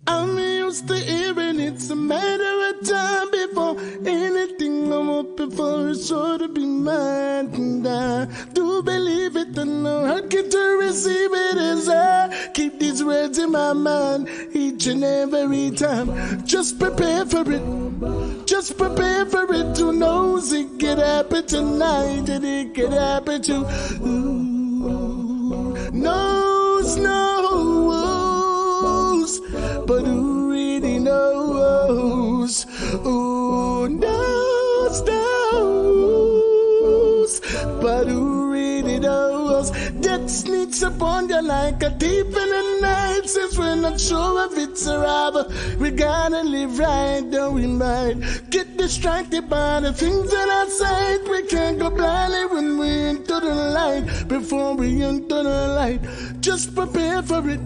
I'm used to hearing it's a matter of time before anything I'm hoping for is sure to be mine. And I do believe it, and I get to receive it as I keep these words in my mind each and every time. Just prepare for it. Just prepare for it. Who knows it could happen tonight, and it could happen to knows. But who really knows? Who knows? But who really knows? Death sneaks upon you like a thief in the night. Since we're not sure if it's arrival, we gotta live right, though we might get distracted by the things that are outside. We can't go blindly when we enter the light. Before we enter the light, just prepare for it.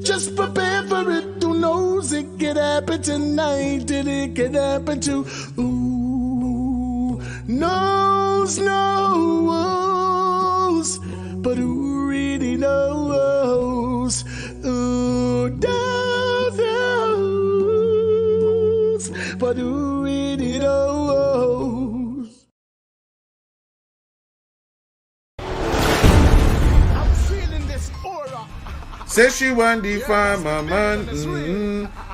Just prepare for it. Who knows it could happen tonight, and it could happen to knows. But who really knows? Who knows? But who really knows? I'm feeling this aura. Say she want the farmer man.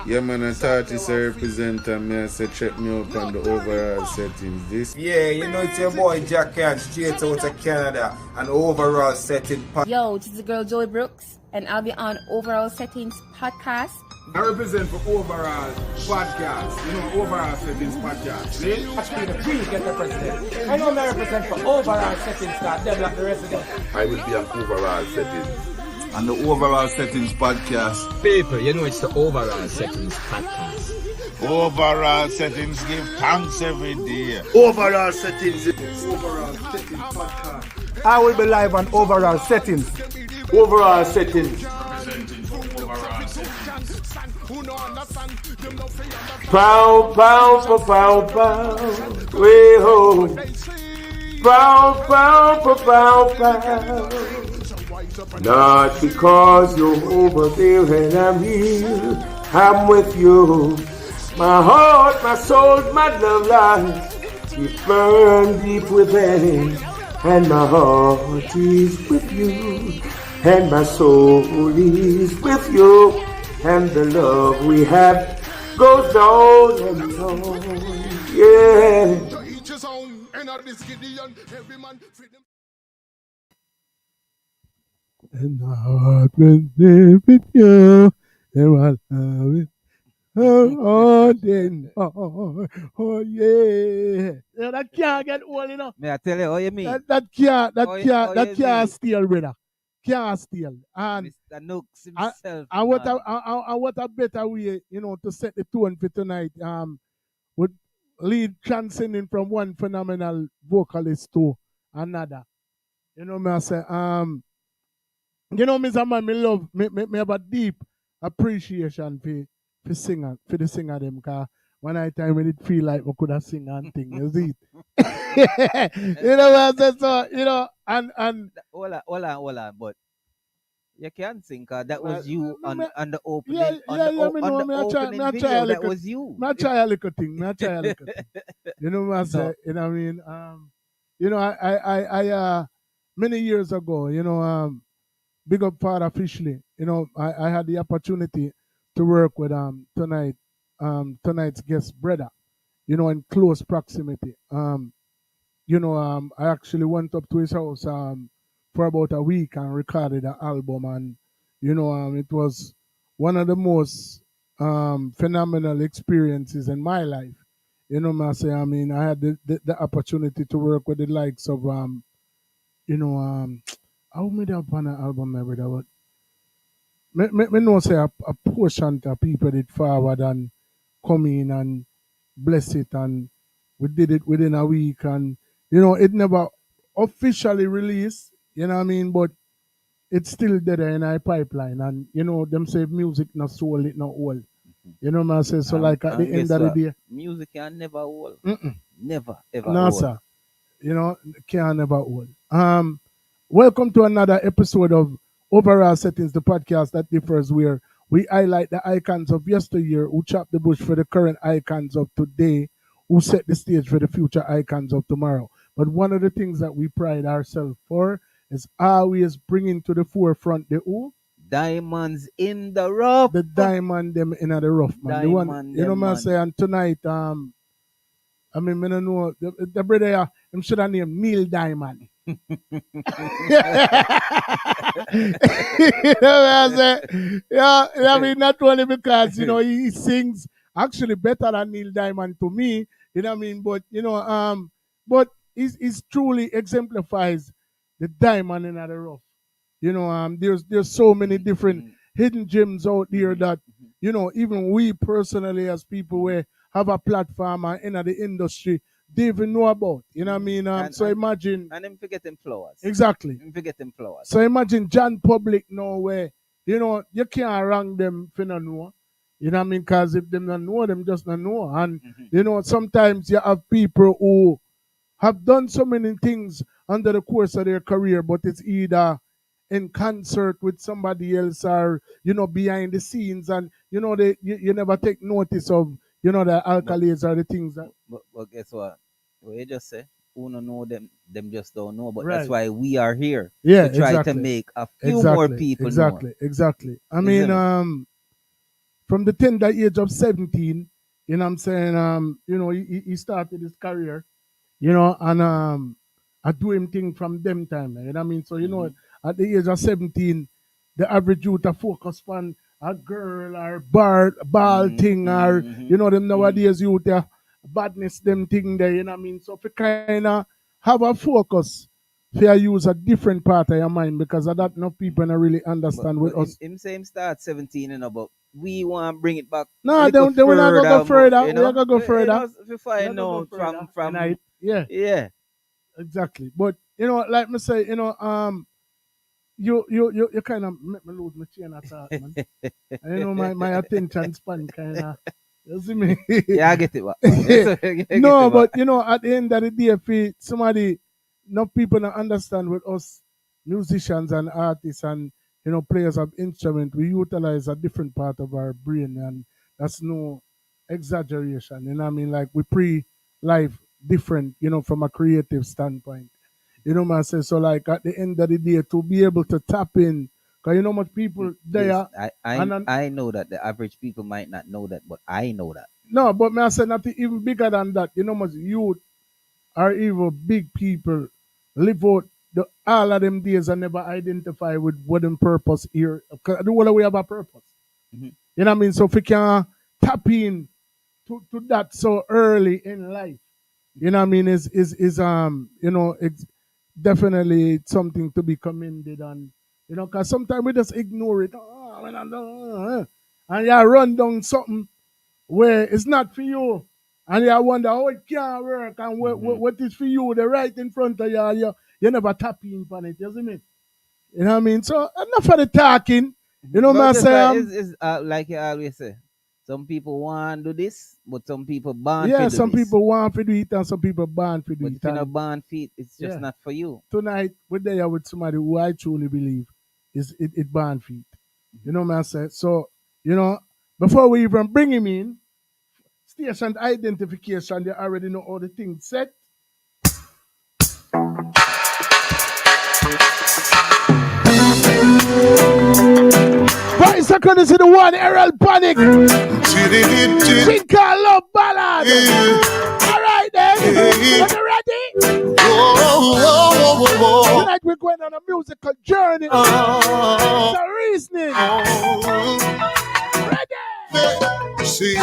Yeah, man, I thought it's a representative. Me, I said check me up on the overall settings. This. Yeah, you know it's your boy Jack Can, straight out of Canada, and overall setting. Yo, this is the girl Joey Brooks, and I'll be on Overall Settings podcast. I represent for Overall Podcast. You know, Overall Settings Podcast. See? Actually, the queen get the president. I know I represent for Overall Settings that develop the resident. I will be on Overall Settings. And the Overall Settings Podcast. People, you know it's the Overall Settings Podcast. Overall Settings give thanks every day. Overall Settings. Overall Settings Podcast. I will be live on Overall Settings. Overall Settings. Pow, pow, pow, pow, pow. Way ho. Pow, pow, pow, pow, pow. Not because you're over there and I'm here, I'm with you. My heart, my soul, my love lies, you burn deep within, and my heart is with you, and my soul is with you, and the love we have goes on and on, yeah. And my heart will live with you, and my love it. Oh, then, oh, yeah. Yeah, that can't get old, you know. May I tell you how you mean? That can't steal, brother. Can't steal. And Mr. Nooks himself. and what a better way, you know, to set the tone for tonight. Would lead transcending from one phenomenal vocalist to another. You know, me I say, you know, Mr. Man, me love, me have a deep appreciation for the singer them, cause one night time when it feel like we could have sing and thing, you see it. You know what I say? So, you know, and Hold on, but you can't sing, cause that was you on the opening. yeah, That was you. I try a little thing. You know what I say? You know what I mean? You know, I many years ago, you know, big up Father Fishley. You know, I had the opportunity to work with tonight's guest brother, you know, in close proximity. You know, I actually went up to his house for about a week and recorded an album, and you know, it was one of the most phenomenal experiences in my life. You know, I say, I mean, I had the opportunity to work with the likes of you know, how many up on an album, my brother? But me know say a portion of people did forward and come in and bless it, and we did it within a week, and you know, it never officially released, you know what I mean, but it's still there in our pipeline, and you know, them say music not soul, it not old. You know what I say? So like at the end of the day, music can never old. Never, ever no, old. sir. You know, can never old. Welcome to another episode of Overall Settings, the podcast that differs, where we highlight the icons of yesteryear who chopped the bush for the current icons of today, who set the stage for the future icons of tomorrow. But one of the things that we pride ourselves for is always bringing to the forefront the who? Diamonds in the rough. The diamond them in the rough, man. The one, Diamond you know them, what I'm man. saying? And tonight, I mean, I don't know, the brother, him should have named Neil Diamond. You know what I'm saying? Yeah, I mean, not only because, you know, he sings actually better than Neil Diamond to me, you know what I mean? But, you know, but he's truly exemplifies the diamond in the rough. You know, there's so many different hidden gems out there that, you know, even we personally as people who have a platform and in the industry, they even know about. You know what I mean? So imagine. And them forgetting flowers. Exactly. Them forgetting flowers. So imagine John Public now where, you know, you can't rank them for no know. You know what I mean? Because if them don't know, them just don't know. And, you know, sometimes you have people who have done so many things under the course of their career, but it's either in concert with somebody else or, you know, behind the scenes. And, you know, you never take notice of, you know, the accolades or the things that. But guess what? What you just say? Who don't know them just don't know. But Right. that's why we are here. Yeah, to try exactly. to make a few more people know. Exactly. I Isn't mean, it? from the tender age of 17, you know what I'm saying, you know, he started his career, you know, and I do him thing from them time, you know what I mean? So, you know, at the age of 17, the average youth a focus on a girl or ball thing or, you know, them nowadays youth, badness them thing there, you know what I mean? So if you kind of have a focus, fair use a different part of your mind because of that no people don't really understand with us. Him say him start 17 and about. We want to bring it back. No, then we're not going to go further. We're not going to go further. You find out from tonight. Yeah. Exactly. But, you know, like me say, you know, you kind of make me lose my chain of thought, man. And, you know, my attention span kind of, you see me? Yeah, I get it. No, but, you know, at the end of the day, if somebody, no people don't understand with us musicians and artists and, you know, players of instrument, we utilize a different part of our brain, and that's no exaggeration. You know what I mean? Like we pre-life different, you know, from a creative standpoint. You know what I say? So like at the end of the day, to be able to tap in, because you know much people there. Yes, I know that the average people might not know that, but I know that. No, but may I say nothing even bigger than that. You know much youth or even big people live out all of them days and never identify with what them purpose here. Because the whole we have a purpose. You know what I mean? So if we can tap in to that so early in life, you know what I mean, is you know, it's definitely something to be commended. And you know, because sometimes we just ignore it. And you run down something where it's not for you. And you wonder how it can work and what is for you, the right in front of you. You never tap in on it, you see me? You know what I mean? So enough of the talking. You know what I'm saying? It's like you always say. Some people want to do this, but some people born yeah, to do some this. people want to do it and some people born to do But it. if you're not born fit, it's just not for you. Tonight, we're there with somebody who I truly believe is it born fit. You know what I'm saying? So, you know, before we even bring him in, station identification, they already know all the things set. Voice of courtesy the one, Errol Bonnick. Think I love ballad. All right then. Are you ready? Tonight we're going on a musical journey. It's a reasoning. Ready? See,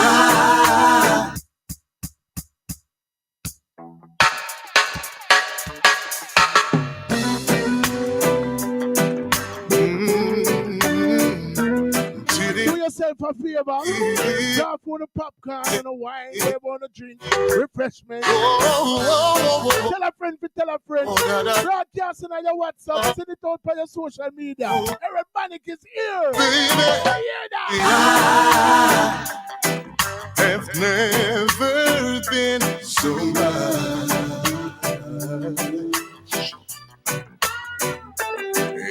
do yourself a favor. Drop on the popcorn and a wine, whatever on a drink, refreshment. Tell a friend to tell a friend. Broadcasting on your WhatsApp, send it out on your social media. Errol Bonnick is here. Hear that? have never been so much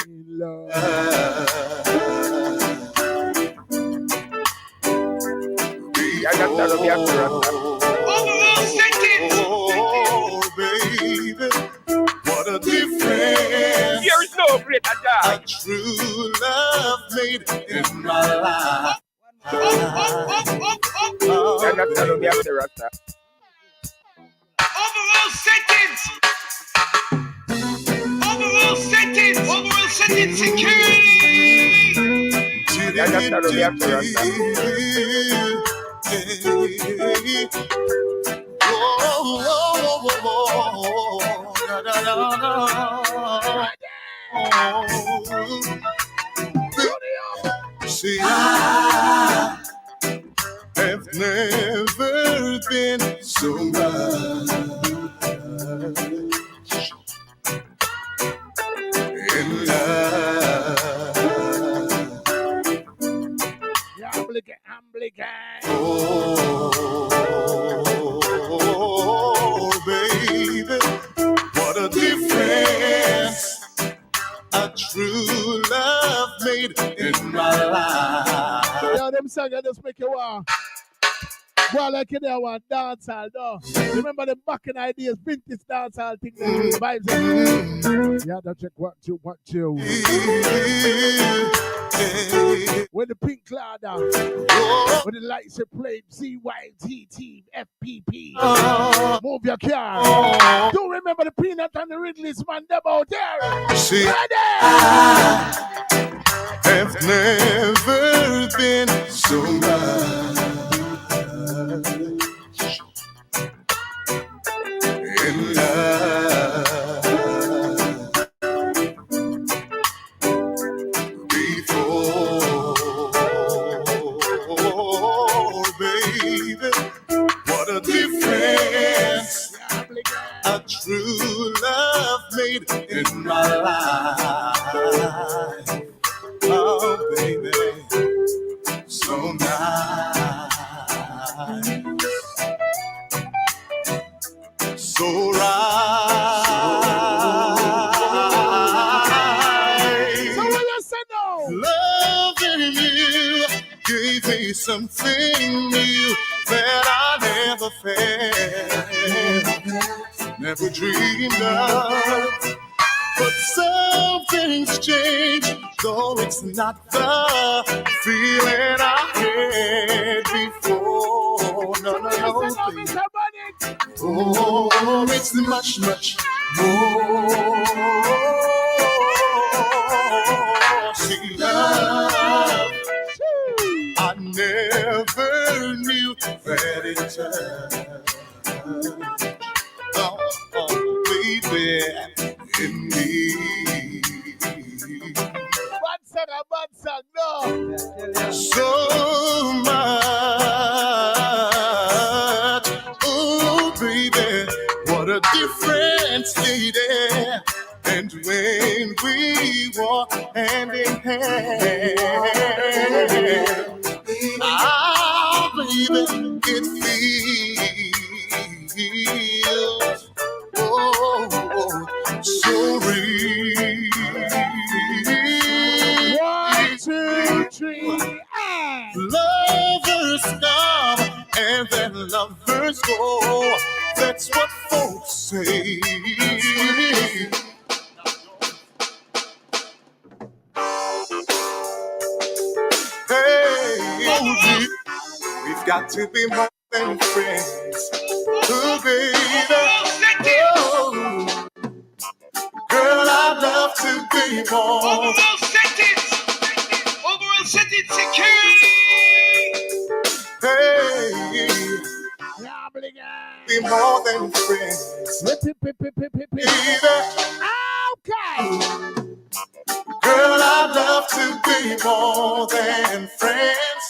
in love. baby, what a difference. There is no greater A joy. true love made in my life. And that's how we have to rasta. Overall settings security. And that's how we have to rasta. See, I have never been so much in love. Oh, baby, what a difference a true love made in my life. Yo, them songs that just make you want. Well, like you there want dancehall, though. Remember the back in ideas, vintage dancehall thing, the vibes. Yeah, that's check what you. When the pink cloud out, when the lights are played, CYTT, FPP. Move your car. Don't remember the peanut and the Ridley's man, them out there. See, Ready? I have never been so much in love before, baby. What a difference a true love made in my life. Oh, baby, so nice, so right. So what you say now? Loving you gave me something new that I never felt, never dreamed of. But some things change, though it's not the feeling I had before. No, baby. Oh, it's much, much more. See, love, I never knew that it touched. Oh, baby, in me. Bad song, no. So much. Oh, baby, what a difference, lady. And when we walk hand in hand, ah, baby, it feels so real. 1, 2, 3, Lovers come and then lovers go. That's what folks say. Hey, we've got to be more than friends. Oh, baby. Oh, girl, I'd love to be more. Overall settings security. Hey, be more than friends. Baby. Okay. Girl, I'd love to be more than friends.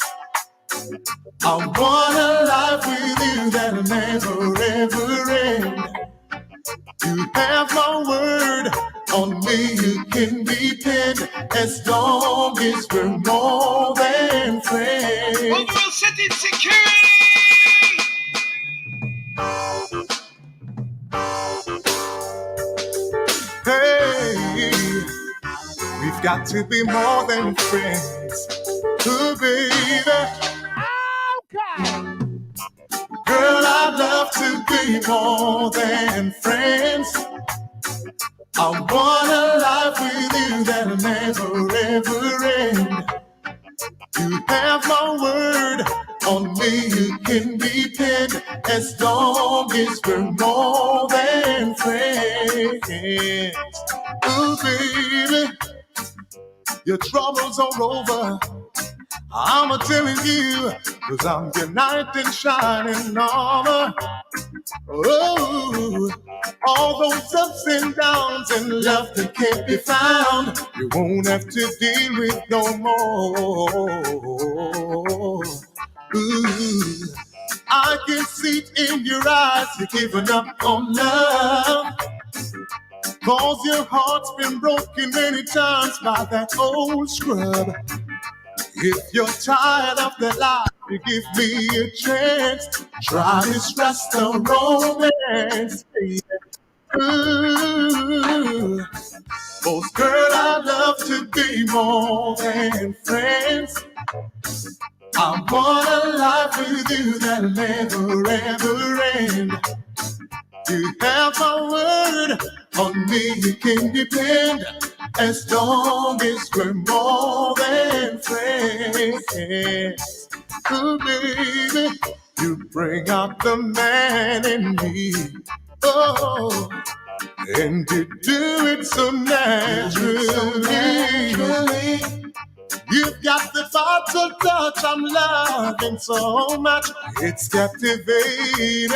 I wanna live with you that'll never ever end. You have my word, on me you can depend, as long as we're more than friends. Overall settings security. Hey, we've got to be more than friends. Ooh, baby. Okay. to be more than friends. I want a life with you that'll never ever end. You have my word, on me you can depend, as long as we're more than friends. Ooh, baby, your troubles are over. I'm telling you, 'cause I'm your knight in shining armor. Oh, all those ups and downs and love that can't be found, you won't have to deal with no more. Ooh, I can see it in your eyes, you're giving up on love. 'Cause your heart's been broken many times by that old scrub. If you're tired of the life, you give me a chance. Try this Rasta romance. Ooh, 'cause girl, I love to be more than friends. I want a life with you that'll never ever end. You have my word, on me you can depend, as long as we're more than friends. Ooh, baby, you bring out the man in me. Oh, and you do it so naturally. You've got the vital touch I'm loving so much. It's captivating.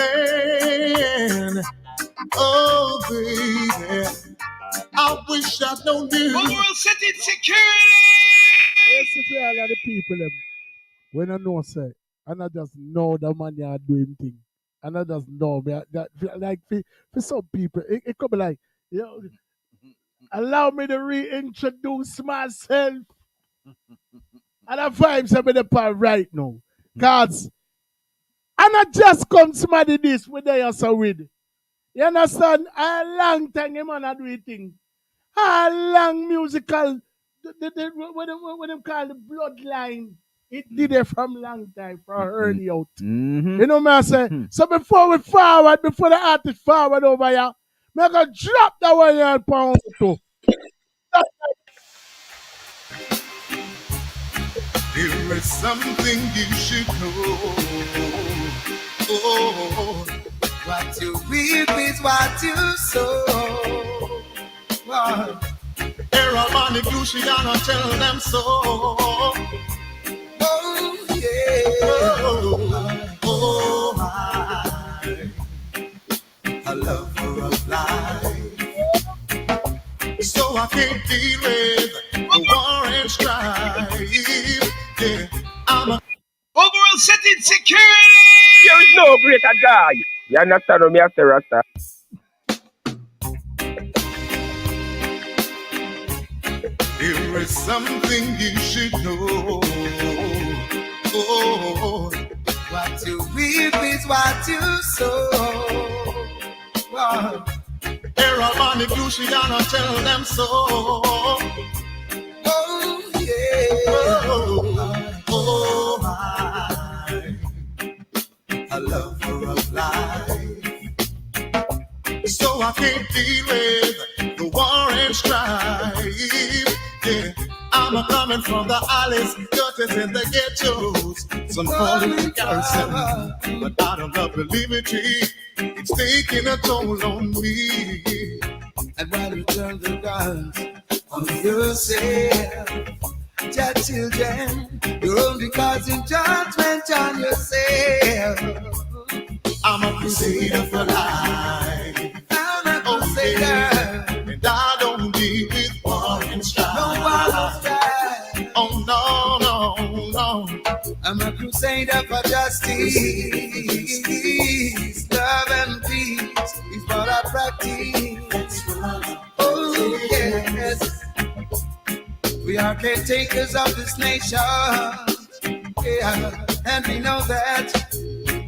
Oh, baby, I wish I'd known you. Overall setting security. Yes, if all of the people them, when I know say, and I just know the man you are doing thing, and I just know me that like for some people, it could be like, you know, allow me to reintroduce myself. And the vibes are the part right now. Cause and I just come somebody this with they also with. You understand? A long time the man a do it thing. A long musical what them call the bloodline. It did it from long time for early out. Mm-hmm. You know what I say? So before we forward, before the artist forward over here, make a drop that 1 year pound too. There is something you should know. Oh, what you reap is what you sow. Wow. Errol Bonnick, you should gonna tell them so. Oh, yeah. Oh, a love for a life. So I can't deal with the war and strife. Yeah, I'm a Overall setting security. There is no greater joy. You understand what me I say, Rasta? There is something you should know. Oh, what you reap is what you sow. Wow. Errol Bonnick, you should gonna tell them so. Oh, yeah. Oh, a love for a life. So I can't deal with the war and strife. Yeah, I'm coming from the alleys, gutters, and the ghettos. Some call it the garrison, but I don't love the liberty. It's taking a toll on me. And while you turn the guns on yourself, your children, you're only causing judgment on yourself. I'm a crusader for life. I'm a crusader, and I don't deal with war and strife. No war and strife. Oh no, no, no. I'm a crusader for justice, love and peace is what I practice. Oh yes, we are caretakers of this nation. Yeah, and we know that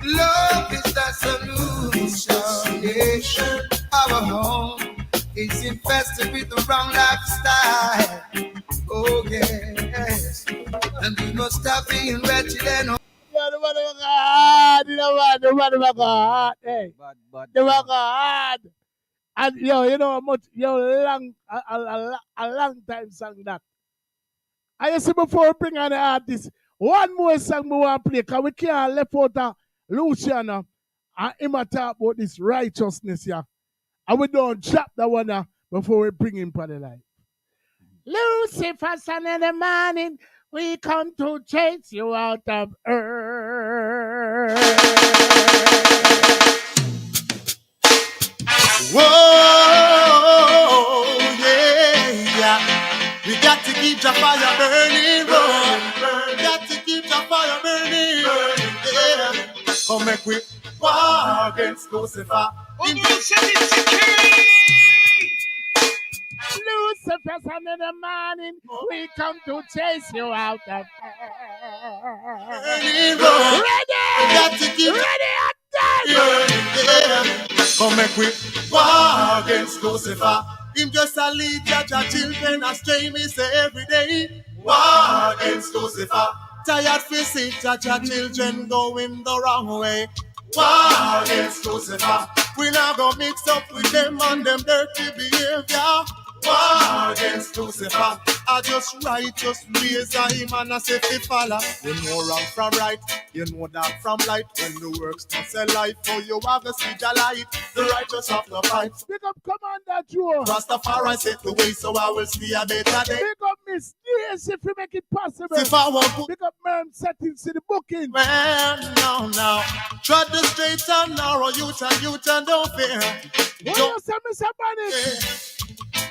love is the solution. Yeah. Our home is infested with the wrong lifestyle. Oh yes, and we must stop being wretched and Yeah, the hard. The man was hard. Hey, But the man hard. And yo, you know how much a long time song that. I you see before we bring on the artist, one more song we want to play, because we can't left out Luciano and him a talk about this righteousness here. And we don't drop that one before we bring him for the light. Lucifer, son in the morning, we come to chase you out of earth. Whoa, yeah. We got to keep the fire burning, burn. Got to keep the fire burning, yeah. Come make we war against Lucifer. Lucifer, son in the morning, we come to chase you out of burning, burn. Ready! We got to keep ready and yeah. Come make we war against Lucifer. Him just a lead judge children astray, me say every day. War against Lucifer. Tired to see judge children going the wrong way. War against Lucifer. We not go mix up with them and them dirty behavior. War against Lucifer. I just righteous ways of him and I say fi follow. You know wrong from right, you know dark from light. When the works not say life, for you have to see the light. The righteous of the fight. Pick up Commander Joe. Rastafari set the way, so I will see a better day. Pick up Miss Yes if you make it possible. If I want pick up Merm settings in the booking. Man, no. Tread the straight and narrow, youth and don't fear. What you say, Mr. Bonnick?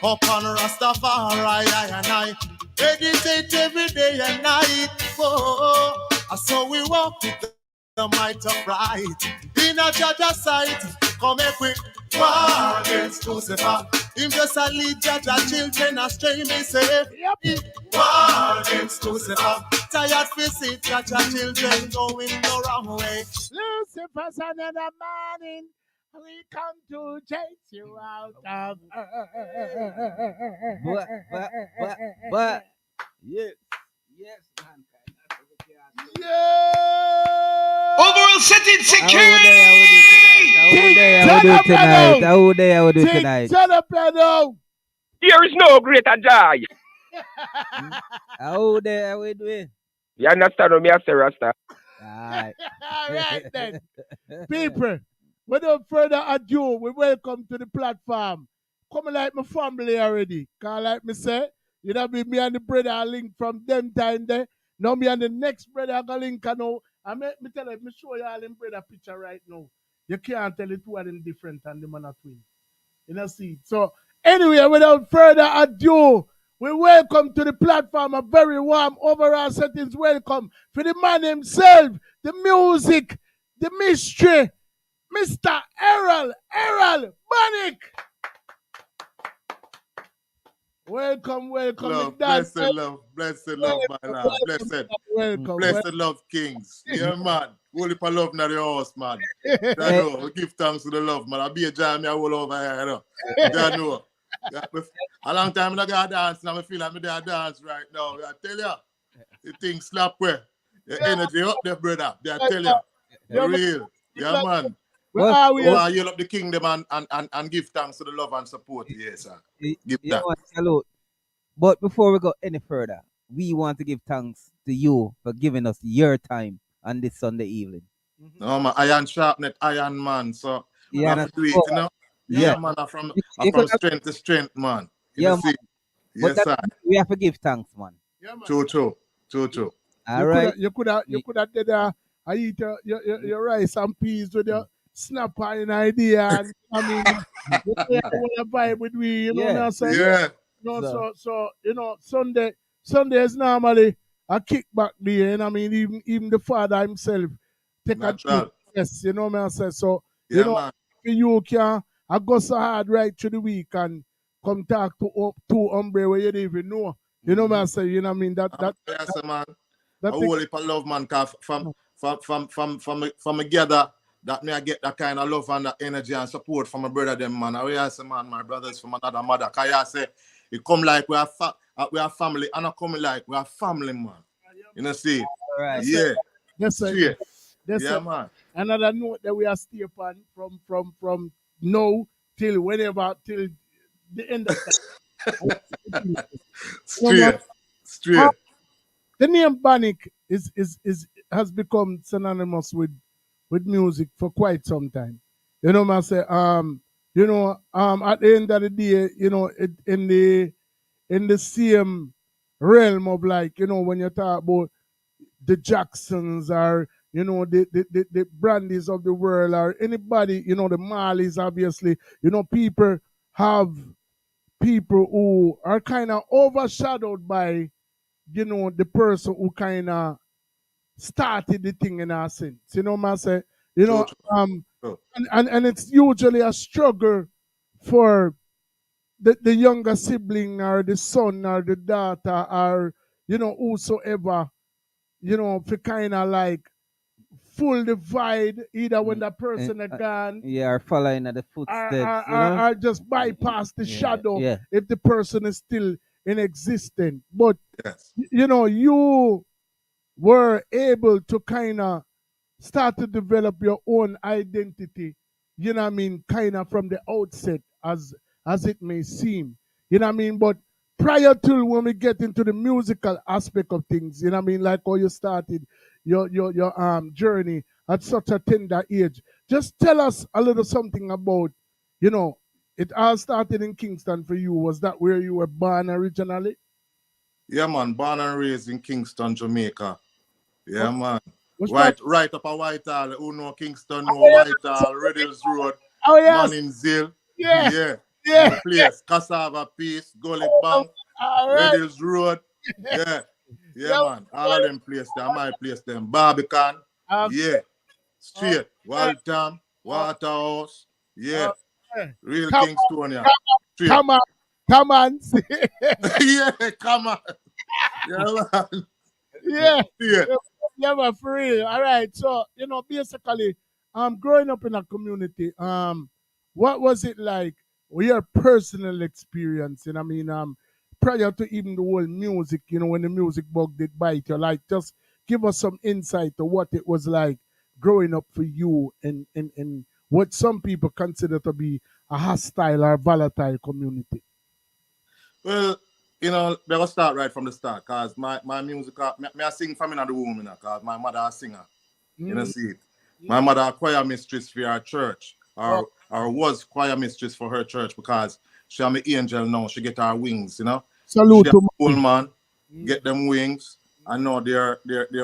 Upon Rastafari, I meditate every day and night. Oh, so we walk with the might of right. In a judge's sight, come make we war against Lucifer. Him just a lead judge children astray, me say. Yep. War against Lucifer. Tired to see judge children going the wrong way. Lucifer's another morning. We come to chase you out of but yes, man. Yeah. Overall setting security. I would do tonight. Shut up, Pedro. There is no greater joy. How there we do it? You understand what me I say, Rasta? Alright. Alright then. People, without further ado, we welcome to the platform. Come like my family already. Cause like me say, you know be me and the brother are linked from them time there. Now me and the next brother are gonna link now. And me tell you, me show you all them brother picture right now. You can't tell the two of them different and the man are twins. You know see. So anyway, without further ado, we welcome to the platform a very warm overall settings welcome for the man himself, the music, the mystery, Mr. Errol Bonnick. Welcome. Love, blessed love, my love. Blessed love, kings. Yeah, man. Holy for love na the house, man. You know, we give thanks to the love, man. I be a jam me all over here, you know. You know. A long time I got dance, and I feel like I dance right now. I tell you, the thing slap where. The energy up there, brother. I tell you. The real. Yeah, man. Where are we? I yell up the kingdom and give thanks to the love and support. Yes, sir. Give thanks. Salute. But before we go any further, we want to give thanks to you for giving us your time on this Sunday evening. No, man, iron sharpnet, iron man. So, yeah, have to do it, you know? Yeah, man, I'm from strength to strength, man. Yeah, man. Yes, sir. We have to give thanks, man. Yeah, man. True. All right. You could have did I eat your rice and peas with your snapper in idea. And, I mean, you want to vibe with me, you know what I'm saying? Yeah. You know, so you know, Sunday is normally a kickback day, and I mean, even the father himself take a trip. Yes, you know what I'm saying? So, yeah, you know, man. you can I go so hard right through the week and come talk to two hombre where you didn't even know. You know what I'm saying? You know what I mean? Yes, man. I whole heap of love, man, cause from a gather that me I get that kind of love and that energy and support from my brother them, man. I say, man, my brothers from another mother. Cause I say it come like we are family, and I come like we are family, man. You know, see? All right. Yeah. Yes, sir. Yeah. Yeah, man. Another note that we are stay upon from now till whenever till the end of time. Straight. Straight. The name Bonnick is has become synonymous with music for quite some time. You know, I say, at the end of the day, in the same realm of like, when you talk about the Jacksons or the Brandies of the world or anybody, the Marleys, obviously, people have people who are kind of overshadowed by, the person who kind of started the thing in our sense. You know what I say? And it's usually a struggle for the younger sibling or the son or the daughter or, whosoever, to kind of like full divide either when the person is gone. Or following the footsteps, Or just bypass the shadow if the person is still in existence. But, you were able to kind of start to develop your own identity, kind of from the outset as it may seem. But prior to when we get into the musical aspect of things, like how you started your journey at such a tender age. Just tell us a little something about, it all started in Kingston for you. Was that where you were born originally? Yeah, man. Born and raised in Kingston, Jamaica. Yeah, man. Right up a Whitehall. Who know Kingston, know Whitehall, Reddles Road, Manningsville. Yeah. Place, Cassava Peace, Gully Bank, Reddles Road. Yeah. Yeah, man. All of them places, my place, them. Barbican. Yeah. Straight. Waltham, Waterhouse. Yeah. Real Kingstonia. Come on. Yeah, come on. Yeah, man. Yeah, but for real. All right. So, basically, growing up in a community, what was it like? Your personal experience, prior to even the whole music, when the music bug did bite you, like, just give us some insight to what it was like growing up for you in what some people consider to be a hostile or volatile community. Well, we're going to start right from the start, because my music, I sing from in the womb, because my mother a singer. You see it. My mother a choir mistress for our church, or was choir mistress for her church, because she am an angel now. She get her wings, Salute she to old man, get them wings. I know they're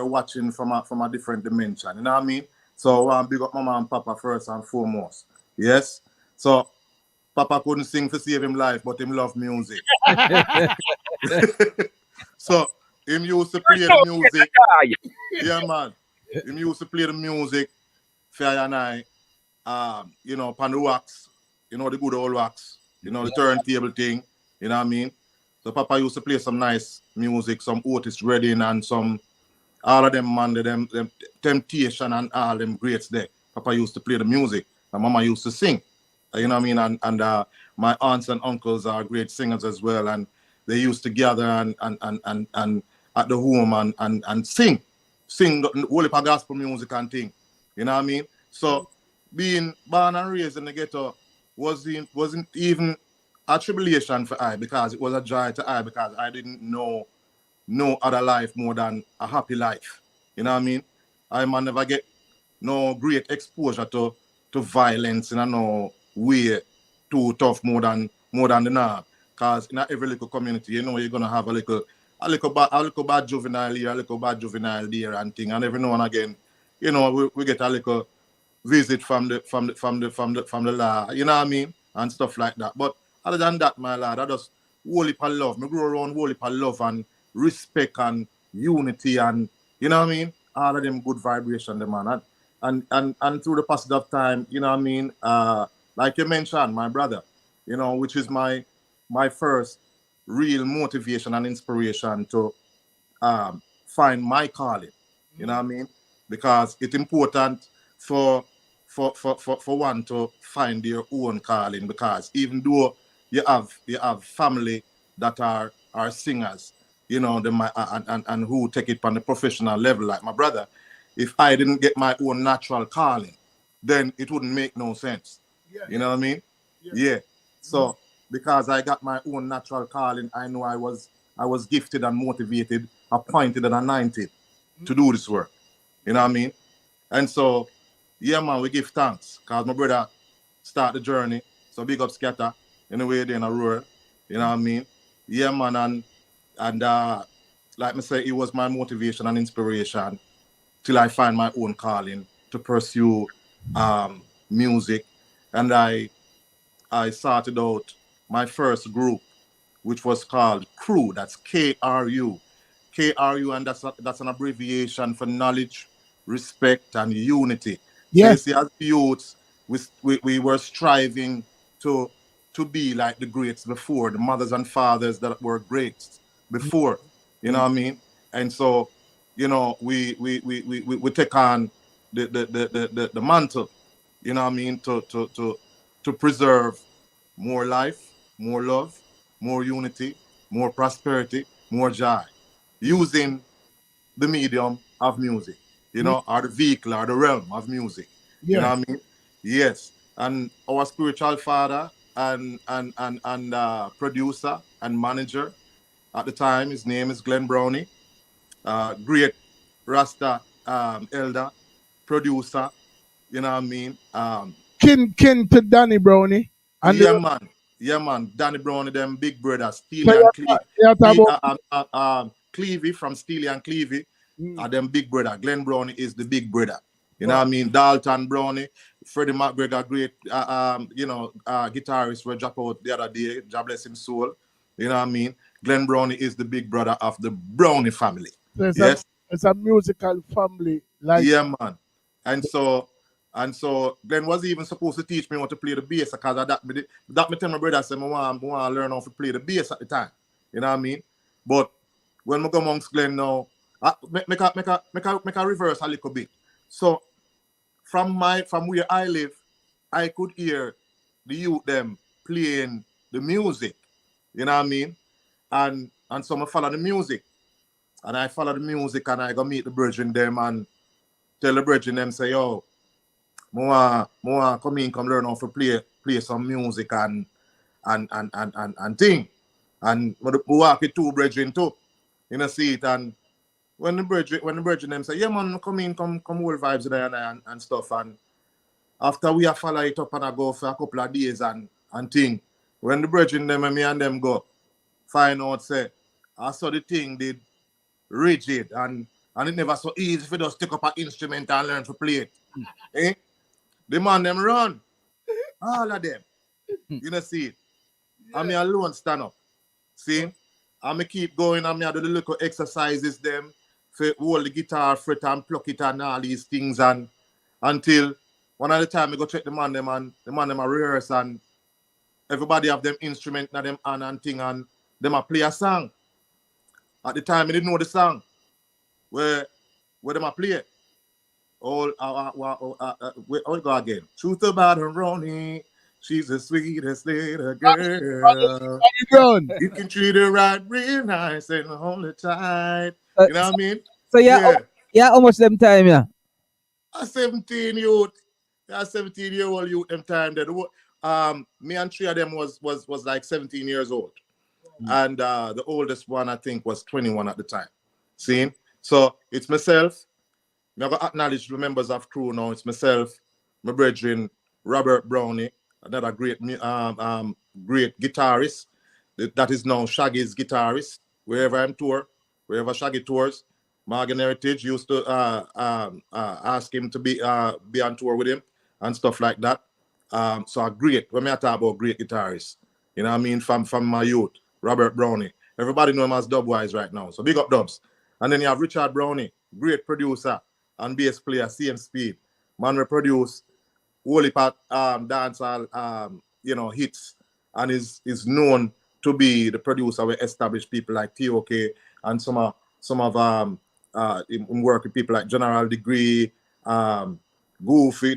watching from a different dimension. You know what I mean? So I big up mama and papa first and foremost. Yes. So Papa couldn't sing to save him life, but him love music. So him used to play the music. Yeah, man. Him used to play the music for and I, pan the wax, the good old wax, the turntable thing, you know what I mean? So Papa used to play some nice music, some Otis Redding and some, all of them, man, them Temptation and all them greats there. Papa used to play the music, and Mama used to sing. You know what I mean? And my aunts and uncles are great singers as well, and they used to gather and at the home and sing the whole heap of gospel music and thing. You know what I mean? So being born and raised in the ghetto wasn't even a tribulation for I, because it was a joy to I, because I didn't know no other life more than a happy life. You know what I mean? I might never get no great exposure to violence in no way too tough more than the norm. Because in every little community, you're gonna have a little bad juvenile here, a little bad juvenile there and thing. And every now and again, we get a little visit from the law, you know what I mean? And stuff like that. But other than that, my lad, I just whole heap of love. Me grow around whole heap of love and respect and unity and, you know what I mean? All of them good vibration, the man. And through the passage of time, you know what I mean? Like you mentioned, my brother, which is my first real motivation and inspiration to find my calling. You know what I mean? Because it's important for one to find their own calling, because even though you have family that are singers, them and who take it on the professional level, like my brother, if I didn't get my own natural calling, then it wouldn't make no sense. Yeah. You know what I mean? Yeah. So because I got my own natural calling, I know I was gifted and motivated, appointed and anointed to do this work. You know what I mean? And so, yeah, man, we give thanks because my brother start the journey. So big up Scatter in the way they in a rural. You know what I mean? Yeah, man, and like I say, it was my motivation and inspiration till I find my own calling to pursue music. And I started out my first group, which was called Crew. That's KRU. KRU, and that's an abbreviation for knowledge, respect, and unity. So you see, as youths, we were striving to be like the greats before, the mothers and fathers that were greats before. You know what I mean? And so, you know, we take on the mantle, you know what I mean, to preserve more life, more love, more unity, more prosperity, more joy, using the medium of music, you know, or the vehicle or the realm of music. You know what I mean? Yes. And our spiritual father and producer and manager at the time, his name is Glenn Brownie, great Rasta elder, producer, you know what I mean? Kin to Danny Brownie. And Yeah, man. Danny Brown, them big brother, Steely and Clevey from Steely and Clevey, are them big brother. Glenn Brownie is the big brother. You know what I mean? Dalton Brownie, Freddie McGregor, great, guitarist, were drop out the other day. God bless him soul. You know what I mean? Glenn Brownie is the big brother of the Brownie family. So it's a musical family. Like man. And so Glenn was even supposed to teach me how to play the bass because of that me tell my brother I said I want to learn how to play the bass at the time. You know what I mean? But when I go amongst Glenn now, make a reverse a little bit. So from where I live, I could hear the youth them playing the music. You know what I mean? And so I follow the music. And I follow the music and I go meet the brethren them and tell the brethren them say, yo, more come in, come learn how to play some music and thing. And we walk with two brethren too. You know, see it. And when the brethren them say, yeah man, come in, come hold vibes there and stuff. And after we have follow it up and I go for a couple of days and thing. When the brethren them and me and them go, find out say, I saw the thing did rigid and it never so easy for just take up an instrument and learn to play it. The man them run. All of them. You know, see it. And me alone stand up. See? And me keep going and me do the little exercises them for hold the guitar fret and pluck it and all these things and until one of the time I go check the man them and the man them a rehearse and everybody have them instrument na them and thing and them a play a song. At the time I didn't know the song. Where them a play. How we go again? Truth about her Ronnie. She's the sweetest little girl. You can treat her right real nice and hold her tight. You know what I mean? So yeah, how much them time, yeah? A 17-year-old. Yeah, 17-year-old youth them time that me and three of them was like 17 years old. And the oldest one I think was 21 at the time. See? So it's myself. I'm going to acknowledge the members of crew now. It's myself, my brethren, Robert Brownie, another great great guitarist. That is now Shaggy's guitarist. Wherever I'm tour, wherever Shaggy tours, Morgan Heritage used to ask him to be on tour with him and stuff like that. So a great, when I talk about great guitarists, you know what I mean, from my youth, Robert Brownie. Everybody know him as Dubwise right now. So big up Dubs. And then you have Richard Brownie, great producer and bass player, CM Speed. Man will produce whole heap of dancehall hits and is known to be the producer with established people like TOK and some of work with people like General Degree, Goofy,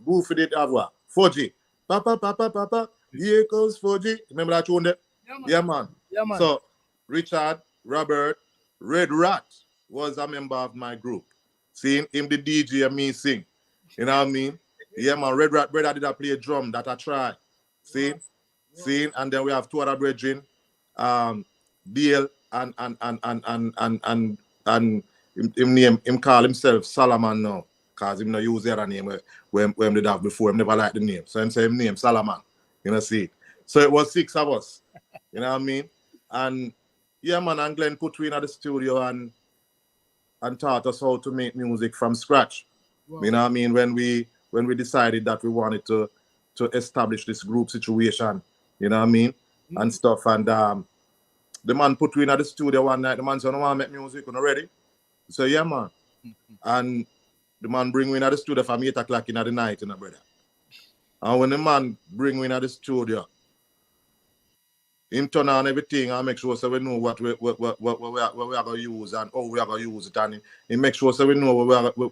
Goofy did have what? Foji. Papa, here goes Foji. Remember that tune there? Yeah, man. Yeah, man. So Richard, Robert, Red Rat. was a member of my group. Seeing him the DJ and me sing. You know what I mean? Yeah, man, Red Rat brother did I play drum that I try. Seeing, and then we have two other brethren, Dale and him call himself Solomon now. Cause him no use the other name when did have before. Him never liked the name. So him say him name Solomon. You know, see. So it was 6 of us. You know what I mean? And yeah, man, and Glenn put we in the studio and taught us how to make music from scratch. Wow. You know what I mean? When we decided that we wanted to establish this group situation, you know what I mean? And stuff. And the man put me in the studio one night. The man said, "I want to make music, you know, ready?" So yeah, man. And the man bring me in the studio from 8 o'clock in the night, you know, brother. And when the man bring me in the studio, him turn on everything and make sure so we know what we are going to use and how we are going to use it. And he make sure so we know what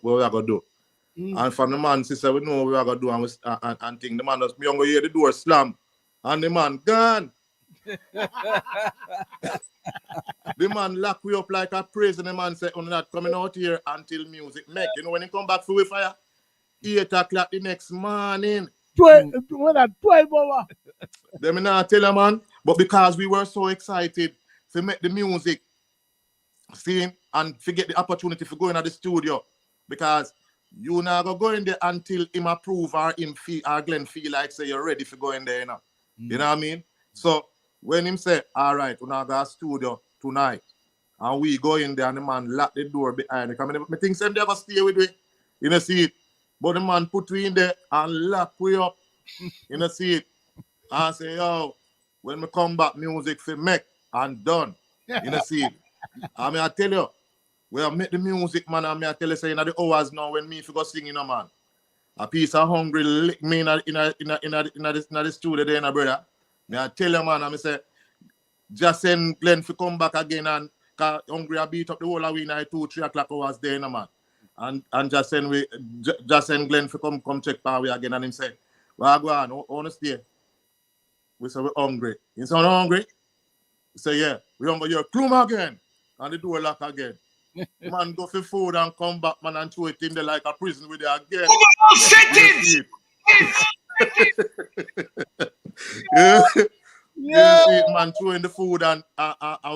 we are going to do. And from the man, say we know what we are going to do and think the man just, me going to hear the door slam. And the man gone. The man lock we up like a praise and the man say, "I'm not coming out here until music make." You know, when he come back for fire, 8 o'clock the next morning. 12 hours. Then me not tell you, man. But because we were so excited to make the music, seeing and forget the opportunity for going to the studio. Because you not go in there until him approve or him feel or Glenn feel like say you're ready for going there, you know. You know what I mean? So when him say, "All right, we're not going to studio tonight," and we go in there and the man lock the door behind me. I think some they ever stay with me. You know, see it. But the man put we in there and lock we up. You know, see it. And say, "Yo, when we come back, music for make and done." You know, see it. I mean, I tell you, we have made the music, man, and I tell you, say, in the hours now when me go sing, you know, man. A piece of hungry lick me in the studio there, you brother. Me I tell you, man, I say, just send Glenn to come back again and cause hungry I beat up the whole of we night 2-3 o'clock hours there, you know, man. And just send Glenn to come check power we again and him say, "Well, go on, honestly." We say we're hungry. You sound hungry? We say, "Yeah, we're hungry. You're clum again." And the door lock again. Man go for food and come back, man, and throw it in there like a prison with it again. Settings! Yeah. You see it, man, throwing the food and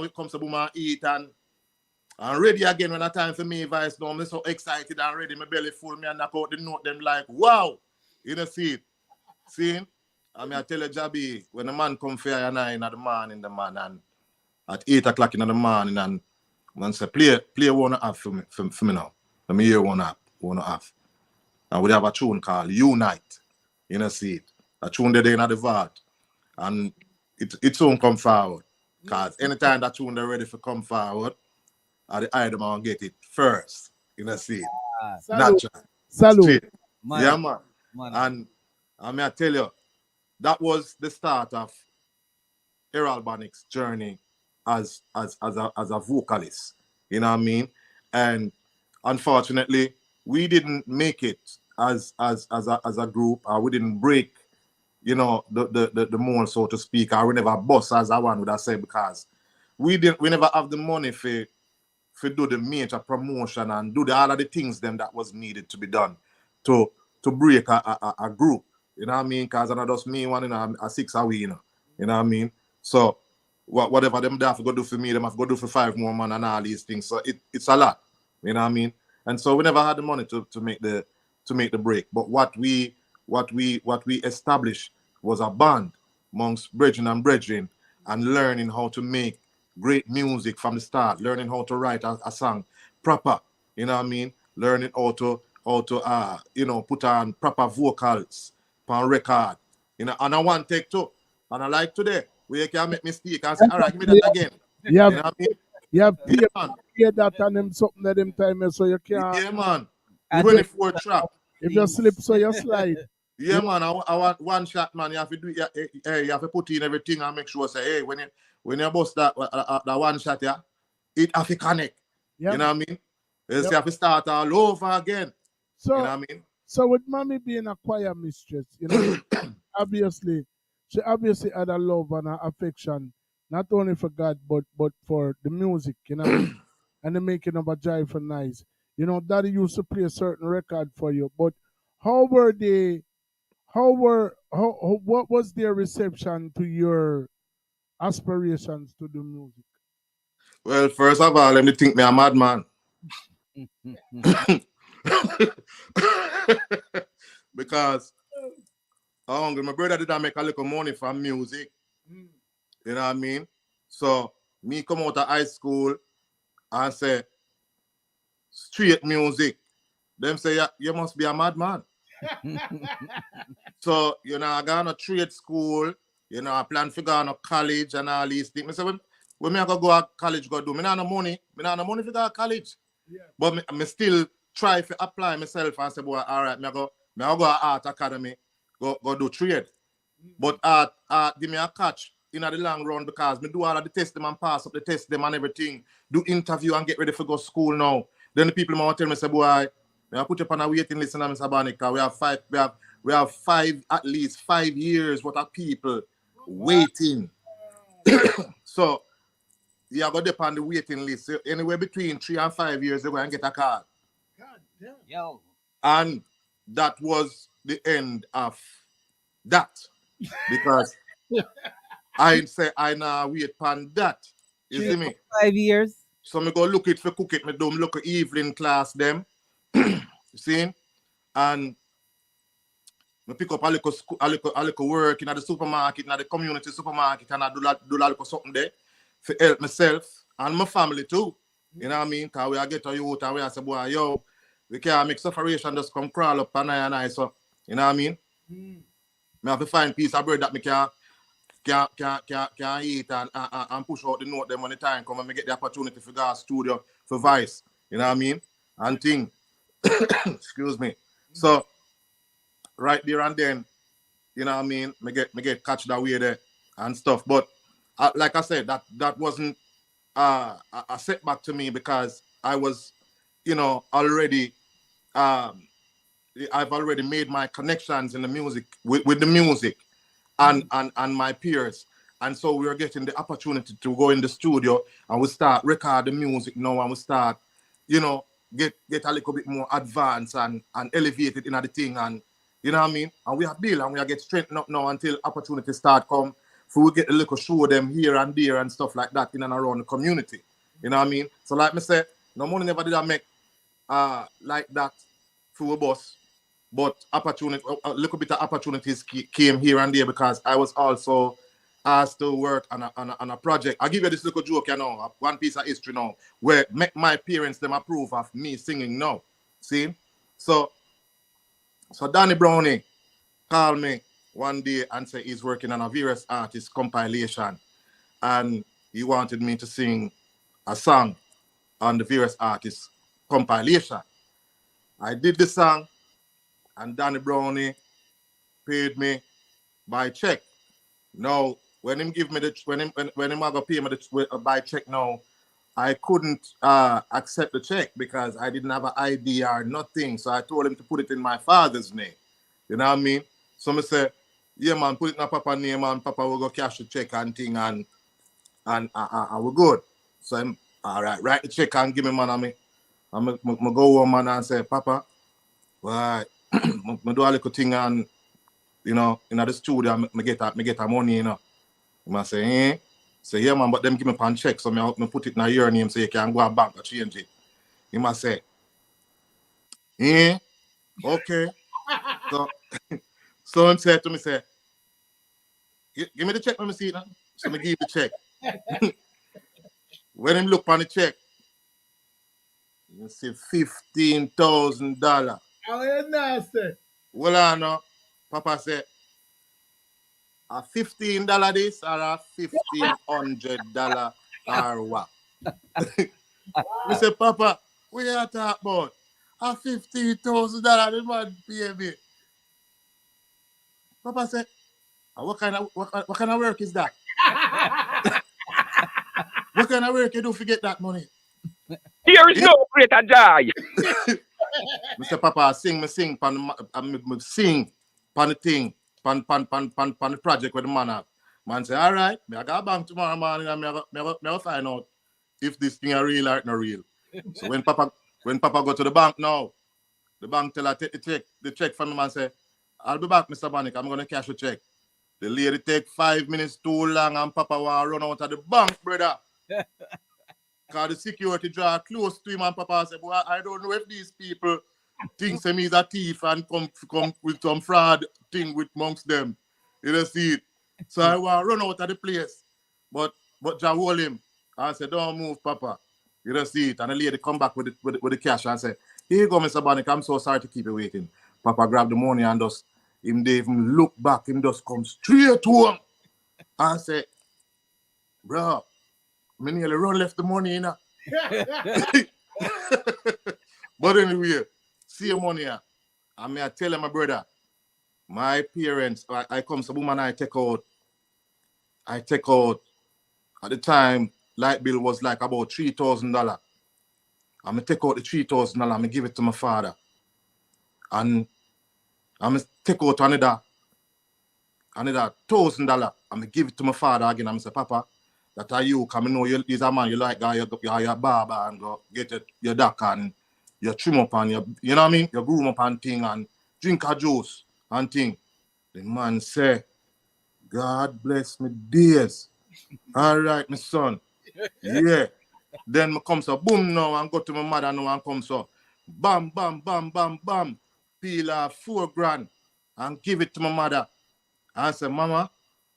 we come to boom and eat and ready again when the time for me vice now. I'm so excited and ready, my belly full, me and knock out the note them like, wow. You know, see it. See? I mean, I tell you, Jabby, when the man come for you and I in the morning, and at 8 o'clock in the morning, and man say, play one half for me now. Let me hear one half. And we have a tune called Unite. You know, see it. A tune there in the vault. And it soon come forward. Because anytime that tune they're ready to come forward, the item and get it first. You know, see it. Natural. Salute. Yeah, man. And I mean, I tell you, that was the start of Errol Bonnick's journey as a vocalist. You know what I mean? And unfortunately, we didn't make it as a group, or we didn't break, you know, the mold, so to speak, or we never bust, as I one would have said, because we never have the money for do the major promotion and do all of the things them that was needed to be done to break a group. You know what I mean? Because it's not just me one in a 6 away, you know. You know what I mean? So whatever them they have to go do for me, them have to go do for 5 more man and all these things. So it's a lot. You know what I mean? And so we never had the money to make the break. But what we established was a band amongst brethren and learning how to make great music from the start, learning how to write a song proper, you know what I mean? Learning how to you know, put on proper vocals on record, you know, and I want take too. And I like today, we can make mistake and say, "All right, give me that again." Yeah, you know what I mean? You have man. That and them something that them time so you can't. Yeah, man. 24 trap. If you slip, so you slide. Yeah, man. I want one shot, man. You have to do it. You have to put in everything and make sure say, hey, when you bust that one shot, yeah, it have to connect. Yep. You know what I mean? You have to start all over again. So, you know what I mean? So with mommy being a choir mistress, you know, she obviously had a love and an affection, not only for God but for the music, you know. and the making of a joyful noise. You know, Daddy used to play a certain record for you, but how were they? What was their reception to your aspirations to do music? Well, first of all, let me think me a madman. Because my brother didn't make a little money from music. You know what I mean? So me come out of high school and say straight music. Them say you must be a madman. So, you know, I got a trade school, you know, I plan to go to college and all these things. I say, when I go to college, go do. I don't have no money. I don't have no money to go to college. Yeah. But I still try to apply myself and say, boy, all right, I go to art academy, go do trade. But art give me a catch in the long run because I do all of the test them and pass up the test them and everything. Do interview and get ready for go school now. Then the people want to tell me, say, boy, I put you on a waiting list and Mr. Bonnick. We have at least 5 years worth of people waiting. So you are going to on the waiting list. So anywhere between 3 and 5 years, you're going to get a card. God damn. Yo. And that was the end of that. Because I say I now wait upon that. You see me? 5 years. So me go look it for cook it. Me don't look at evening class them. You see? And I pick up a little work in the supermarket, in the community supermarket, and I do a little something there to help myself and my family too. You know what I mean? Because we are get a youth and we are say, boy, yo, we can't make sufferation just come crawl up and I. So, you know what I mean? I have to find piece of bread that me can eat and push out the note them when the time come and me get the opportunity to go to studio for Vice. You know what I mean? And thing. Excuse me. So, right there and then, you know what I mean, me get catch that way there and stuff. But like I said, that wasn't a setback to me because I was, you know, already I've already made my connections in the music with the music and my peers. And so we were getting the opportunity to go in the studio and we start record the music now and we start, you know, get a little bit more advanced and elevated in the thing and you know what I mean? And we are built and we are get strengthened up now until opportunities start come. So we get a little show them here and there and stuff like that in and around the community. You know what I mean? So like me say, no money never did I make like that through a bus. But opportunity, a little bit of opportunities came here and there because I was also asked to work on a project. I'll give you this little joke, you know, one piece of history now, where make my parents them approve of me singing now. See? So Danny Brownie called me one day and said he's working on a various artists compilation and he wanted me to sing a song on the various artists compilation. I did the song and Danny Brownie paid me by check. Now, when him give me the when him go pay me the by check now, I couldn't accept the check because I didn't have an ID or nothing. So I told him to put it in my father's name. You know what I mean? So I said, yeah, man, put it in my papa's name and papa will go cash the check and thing and we're good. So I'm, all right, write the check and give me money. I'm go home man and say, Papa, why? I do a little thing and, you know, in the studio, I get a money, you know. I say, eh? Say, yeah, man, but them give me pan check, so I put it in your name so you can go to bank and change it. He must say, eh? Okay. So he said to me, say, give me the check, let me see it now. So I give the check. When him look on the check, you see $15,000. Oh, you nasty. Well, I know. Papa said, a $15 this or a $1,500 or what? I said, Papa, what you talking about? A $15,000 the man pay me. Papa said, what kind of work is that? What kind of work you do to get that money? There is no greater joy. Mr. Papa, sing, sing pan the thing, pan the project with the man have. Man say, all right, I got bank tomorrow morning and I find out if this thing is real or not real. So when Papa go to the bank now, the bank tell her take the check from him and say, I'll be back, Mr. Bonnick, I'm gonna cash the check. The lady take 5 minutes too long and Papa want to run out of the bank, brother. Because the security draw close to him and Papa said, boy, I don't know if these people think him is a thief and come with some fraud thing with amongst them. You don't see it. So I want to run out of the place. But Jah hold him. I said, don't move, Papa. You don't see it. And the lady come back with the cash and say, here you go, Mr. Bonnick. I'm so sorry to keep you waiting. Papa grabbed the money and just, him they even look back, him just come straight to him. And say, bro, I nearly run left the money, you know. But anyway, see your money here. I tell my brother, my parents, I come to woman, I take out, at the time, light bill was like about $3,000. I'm going to take out the $3,000, I'm going to give it to my father. And I'm going to take out another $1,000, I'm going to give it to my father again. I'm going to say, Papa, that are you, because I know you're a man, you like guy, you're barber and go get your duck and you trim up and you know what I mean? You groom up and thing and drink a juice and thing. The man say, God bless me days. All right, my son. Yeah. Then I come so boom now and go to my mother now and come so bam, bam, bam, bam, bam. Peel off $4,000 and give it to my mother. I say, Mama,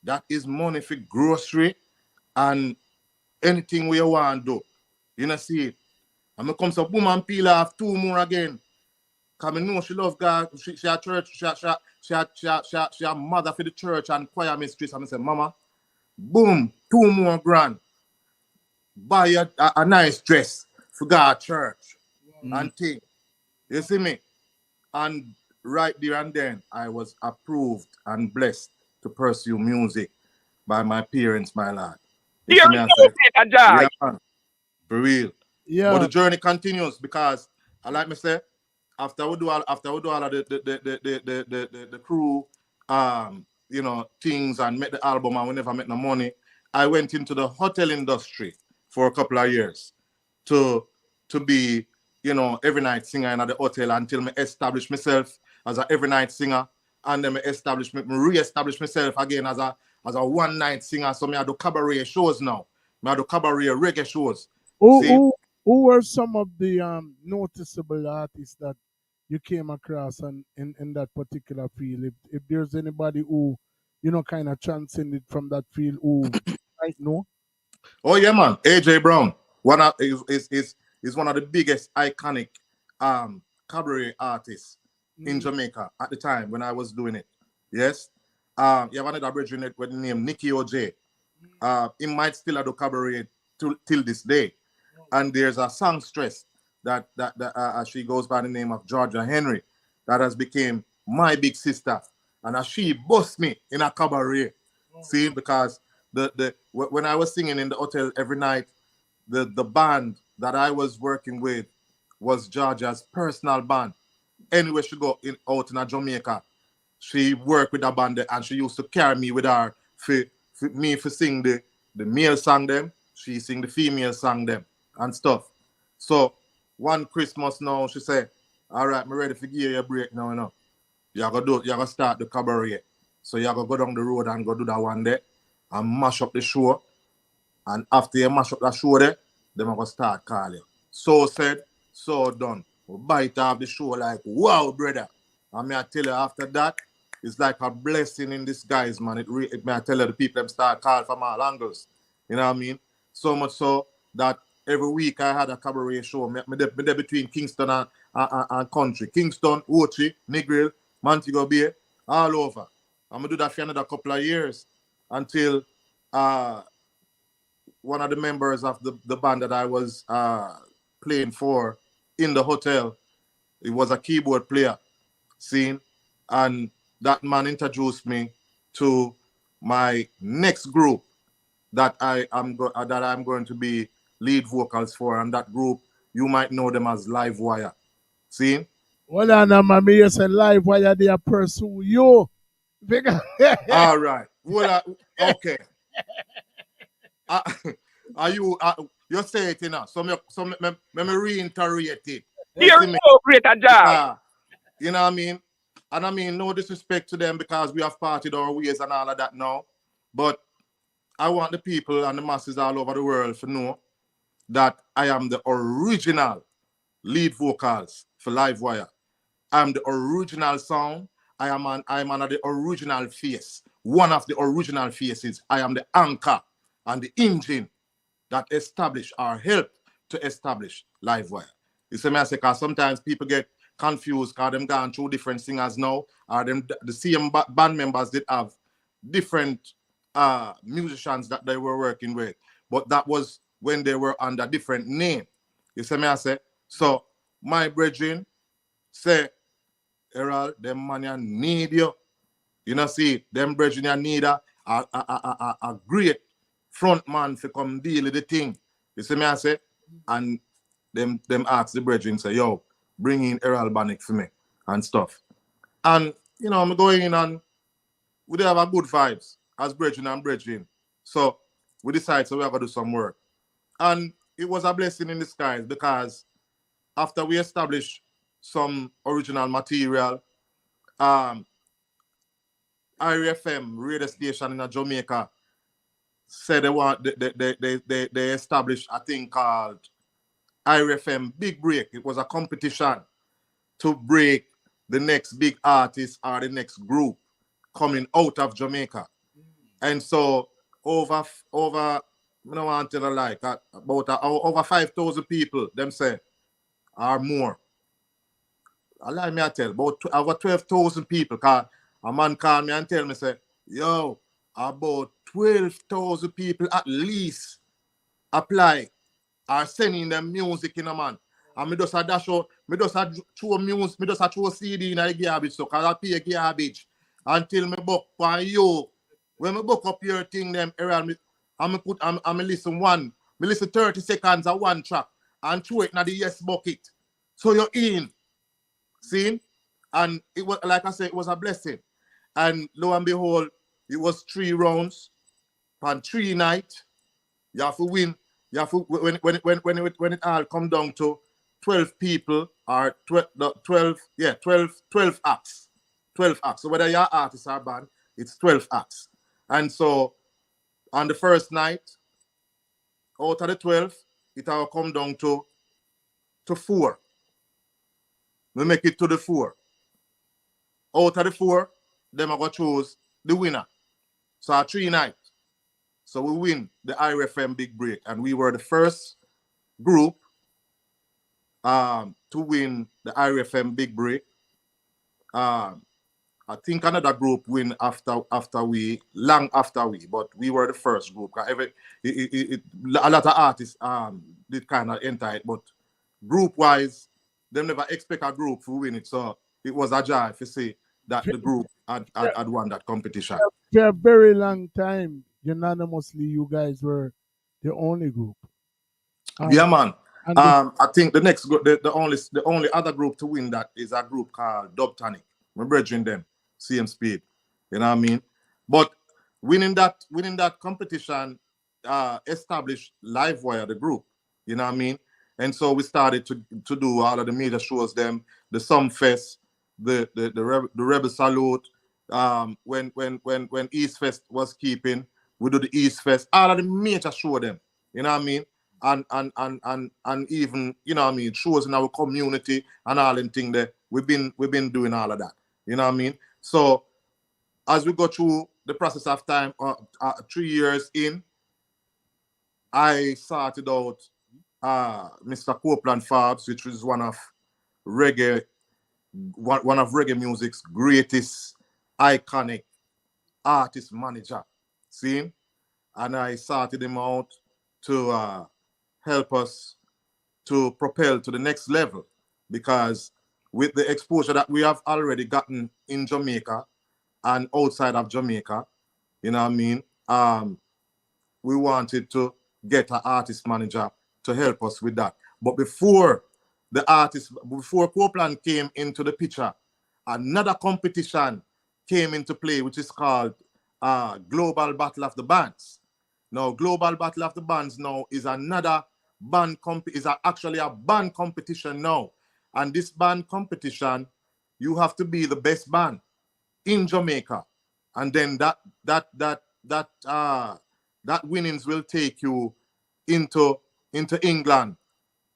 that is money for grocery and anything we want to do. You know, see it. And I come so boom and peel off 2 more again. Because I know she love God. She a church, she a mother for the church and choir mistress. And I say, Mama, boom, 2 more grand. Buy a nice dress for God church and thing. You see me? And right there and then, I was approved and blessed to pursue music by my parents, my lad. You see me? I say, yeah, man, for real. Yeah. But the journey continues because, like me say, after we do all of the crew, you know, things and make the album and we never make no money, I went into the hotel industry for a couple of years to be, you know, every night singer in the hotel until I established myself as a every night singer, and then I re-establish myself again as a one night singer. So I do cabaret shows now. I do cabaret reggae shows. Who were some of the noticeable artists that you came across in that particular field? If there's anybody who, you know, kind of transcended from that field who might know? Oh yeah, man. AJ Brown. Is one of the biggest iconic cabaret artists in Jamaica at the time when I was doing it. Yes. You have another brethren with the name Nicky OJ. He might still have the cabaret till this day. And there's a songstress that she goes by the name of Georgia Henry that has become my big sister. And she bust me in a cabaret. See, because when I was singing in the hotel every night, the band that I was working with was Georgia's personal band. Anywhere she go out in Jamaica, she worked with a band and she used to carry me with her for sing the male song them, she sing the female song them and stuff. So one Christmas now, she said, all right, I'm ready to give you a break now, you know. You're gonna start the cabaret. So you're gonna go down the road and go do that one day and mash up the show. And after you mash up that show there, then I'm gonna start calling. So said, so done. We bite off the show like, wow, brother. And I tell you, after that, it's like a blessing in disguise, man. It may I tell you, the people them start calling from all angles. You know what I mean? So much so that every week I had a cabaret show. Me there between Kingston and country. Kingston, Ochi, Negril, Montego Bay, all over. I'm going to do that for another couple of years until one of the members of the band that I was playing for in the hotel, he was a keyboard player, see? And that man introduced me to my next group that I'm going to be lead vocals for, and that group, you might know them as Live Wire. See? Well, man, me say Live Wire, they pursue you. All right. Well, okay. Are you say it, you know? So me reiterate it. There is no greater joy. You know what I mean? And I mean, no disrespect to them because we have parted our ways and all of that now. But I want the people and the masses all over the world to know that I am the original lead vocals for Livewire. I'm the original sound. I'm under the original face. One of the original faces. I am the anchor and the engine that establish or help to establish Livewire. You see me, I say, because sometimes people get confused because them gone through different singers now, or them the same band members did have different musicians that they were working with, but that was when they were under different name. You see me, I say, so my brethren say, Errol, them man you need you. You know, see, them brethren you need a great front man to come deal with the thing. You see me, I say, and them ask the brethren, say, yo, bring in Errol Bonnick for me and stuff. And, you know, I'm going in and we have a good vibes as brethren and brethren. So we decided, so we're going to do some work. And it was a blessing in disguise because after we established some original material, IRFM radio station in Jamaica said they established a thing called IRFM Big Break. It was a competition to break the next big artist or the next group coming out of Jamaica. And so over I don't want to tell a lie, about over 5,000 people, them say, or more. Allow me to tell, about over 12,000 people, because a man call me and tell me, say, yo, about 12,000 people at least apply are sending them music in a man. And me just a dash out, me just a throw music, me just a throw CD in the garbage, so cause I pay garbage until me book for you. When me book up your thing, them around me, I'm listen me listen 30 seconds of one track and throw it in the yes bucket. So you're in. See? And it was, like I said, it was a blessing. And lo and behold, it was 3 rounds and 3 nights. You have to win. You have to, when it all come down to 12 people or 12 acts. 12 acts. So whether you're artist or band, it's 12 acts. And so on the first night, out of the 12, it will come down to 4. We make it to the 4. Out of the 4, them are going to choose the winner. So 3 nights. So we win the IRFM Big Break. And we were the first group to win the IRFM Big Break. I think another group win after we, long after we, but we were the first group. A lot of artists did kind of enter it, but group-wise, they never expect a group to win it. So it was a joy to see that the group had won that competition. For a very long time, unanimously, you guys were the only group. Yeah, man. I think the next group, the only other group to win that is a group called Dub Tonic. My brethren them, same speed. You know what I mean? But winning that competition established Livewire, the group. You know what I mean? And so we started to do all of the major shows, them, the Sumfest, the Rebel Salute, when East Fest was keeping, we do the East Fest, all of the major show them. You know what I mean? And even, you know what I mean, shows in our community and all them thing there. We've been doing all of that. You know what I mean? So as we go through the process of time, 3 years in, I started out Mr. Copeland Farbs, which is one of reggae music's greatest iconic artist manager. See? And I started him out to help us to propel to the next level, because with the exposure that we have already gotten in Jamaica and outside of Jamaica, you know what I mean? We wanted to get an artist manager to help us with that. But before Copeland came into the picture, another competition came into play, which is called Global Battle of the Bands. Now, Global Battle of the Bands now is another band actually a band competition now. And this band competition, you have to be the best band in Jamaica. And then that winnings will take you into England,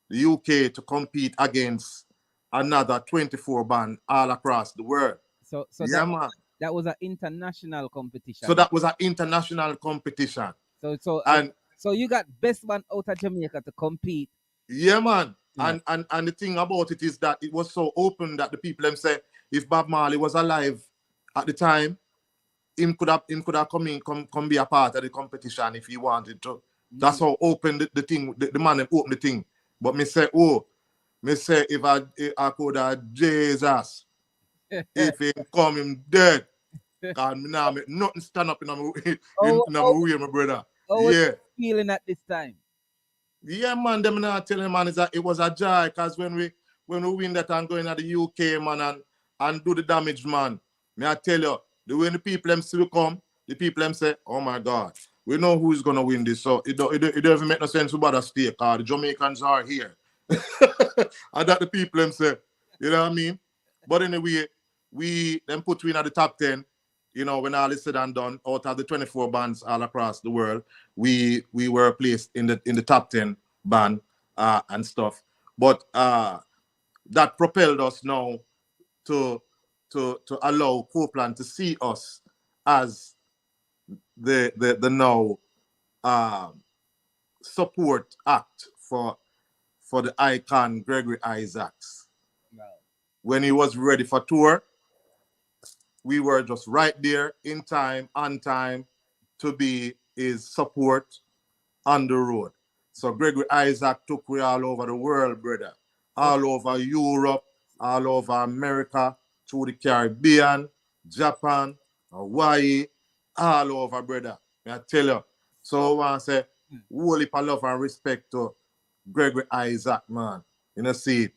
the UK, to compete against another 24 band all across the world. So yeah, man. That was an international competition. So that was an international competition. So you got best band out of Jamaica to compete. Yeah, man. Yeah. And the thing about it is that it was so open that the people them say if Bob Marley was alive at the time, him could have come be a part of the competition if he wanted to. That's how open the thing, the man them opened the thing. But me say if I could have Jesus, if he come him dead, cause me now make nothing stand up in my way, my brother. Yeah. Feeling at this time. Yeah, man, them not telling man is that it was a joy because when we win that and go in at the UK, man, and do the damage, man. May I tell you, the way the people them still come, the people them say, oh my God, we know who's gonna win this. So it don't even make no sense about the stake, because the Jamaicans are here. And that the people them say, you know what I mean? But anyway, we then put we in at the top 10. You know, when all is said and done, out of the 24 bands all across the world, we were placed in the top 10 band and stuff. But that propelled us now to allow Copeland to see us as the now support act for the icon Gregory Isaacs. Wow. When he was ready for tour, we were just right there in time, on time, to be his support on the road. So Gregory Isaac took we all over the world, brother. All over Europe, all over America, through the Caribbean, Japan, Hawaii, all over, brother. I tell you. So I want to say, whole heap of love and respect to Gregory Isaac, man. You know, see it.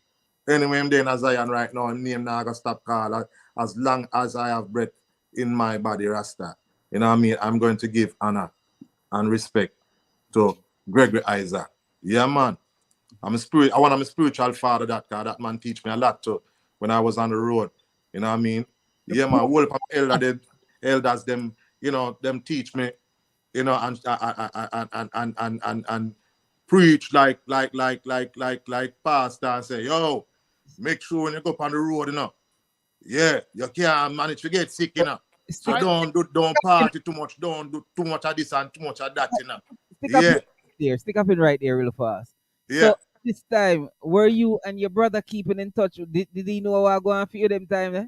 Anyway, I'm there in Zion right now. I'm name now gonna stop calling as long as I have breath in my body, Rasta. You know what I mean? I'm going to give honor and respect to Gregory Isaac. Yeah, man. I'm a spiritual father, that man teach me a lot too when I was on the road. You know what I mean? Yeah, man. Whole elders, them, you know, them teach me, you know, and preach like pastor and say, yo, make sure when you go up on the road, you know. Yeah, you can't manage to get sick, you know. So don't party too much, don't do too much of this and too much of that, you know. Stick up in right there real fast. Yeah. So this time, were you and your brother keeping in touch? Did he know what was going for you them time, eh?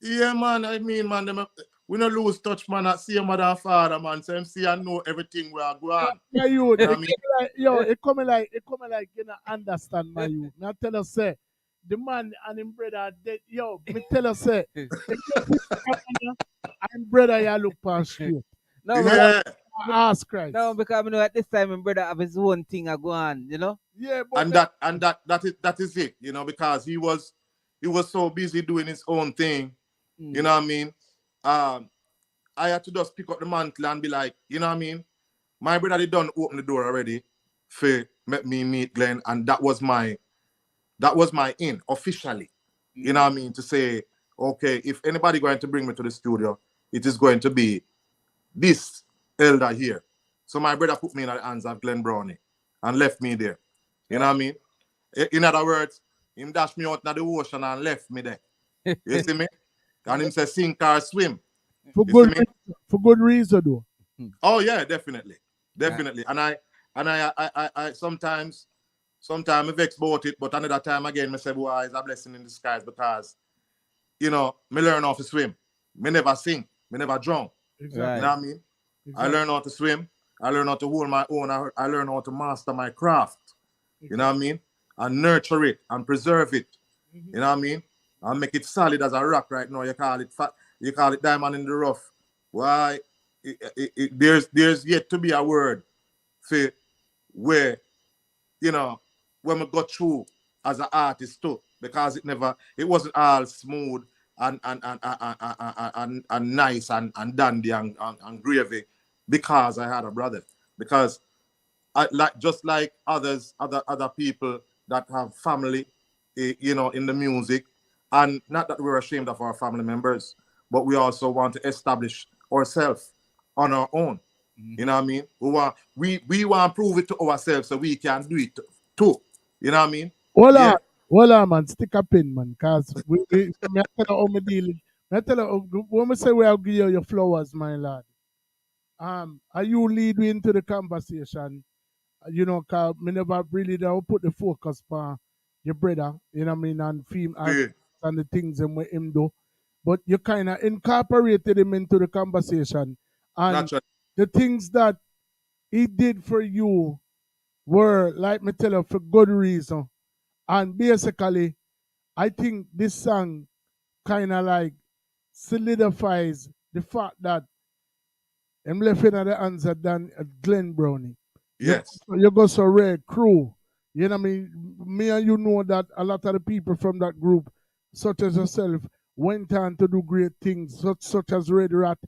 Yeah, man. I mean, man, we don't lose touch, man. I see your mother and father, man. So I know everything we are going. Yeah, you know I mean? It coming like you know, understand, my you. Now tell us, say, the man and him brother, me tell us, say, and brother, you look past you. No, yeah. Ask Christ. No, because I know at this time, my brother have his own thing go on, you know. Yeah, but that is it, you know, because he was so busy doing his own thing. You know what I mean? I had to just pick up the mantle and be like, you know what I mean? My brother they done open the door already for let me meet Glenn, and that was my in officially. You know what I mean? To say, okay, if anybody going to bring me to the studio, it is going to be this elder here. So my brother put me in the hands of Glenn Brownie and left me there. You know what I mean? In other words, him dashed me out in the ocean and left me there. You see me? And him say sink or swim. For good reason, though. Oh yeah, definitely. And I sometimes I vex about it, but another time again, I say, boy, it's a blessing in disguise because, you know, me learn how to swim. Me never sink. Me never drown. Exactly. You know what I mean? Exactly. I learn how to swim. I learn how to hold my own. I learn how to master my craft. You know what I mean? And nurture it and preserve it. You know what I mean? And make it solid as a rock right now. You call it diamond in the rough. Why? There's yet to be a word for where, you know, when we got through as an artist too, because it wasn't all smooth and nice and dandy and gravy, because I had a brother. because just like other people that have family, in the music, and not that we're ashamed of our family members, but we also want to establish ourselves on our own. You know what I mean? We want to prove it to ourselves so we can do it too. You know what I mean? Hold on, man. Stick a pin, man. Cause me I tell you how me deal. I tell you when we say we'll give you your flowers, my lad. Are you lead me into the conversation? Cause me never really don't put the focus on your brother, you know what I mean, and and the things and what him do. But you kind of incorporated him into the conversation. And the things that he did for you were, like me tell you, for good reason. And basically, I think this song kind of like solidifies the fact that I'm left in the hands of Glenn Brownie. Yes. You go so rare crew. You know what I mean? Me and you know that a lot of the people from that group, such as yourself, went on to do great things, such as Red Rat.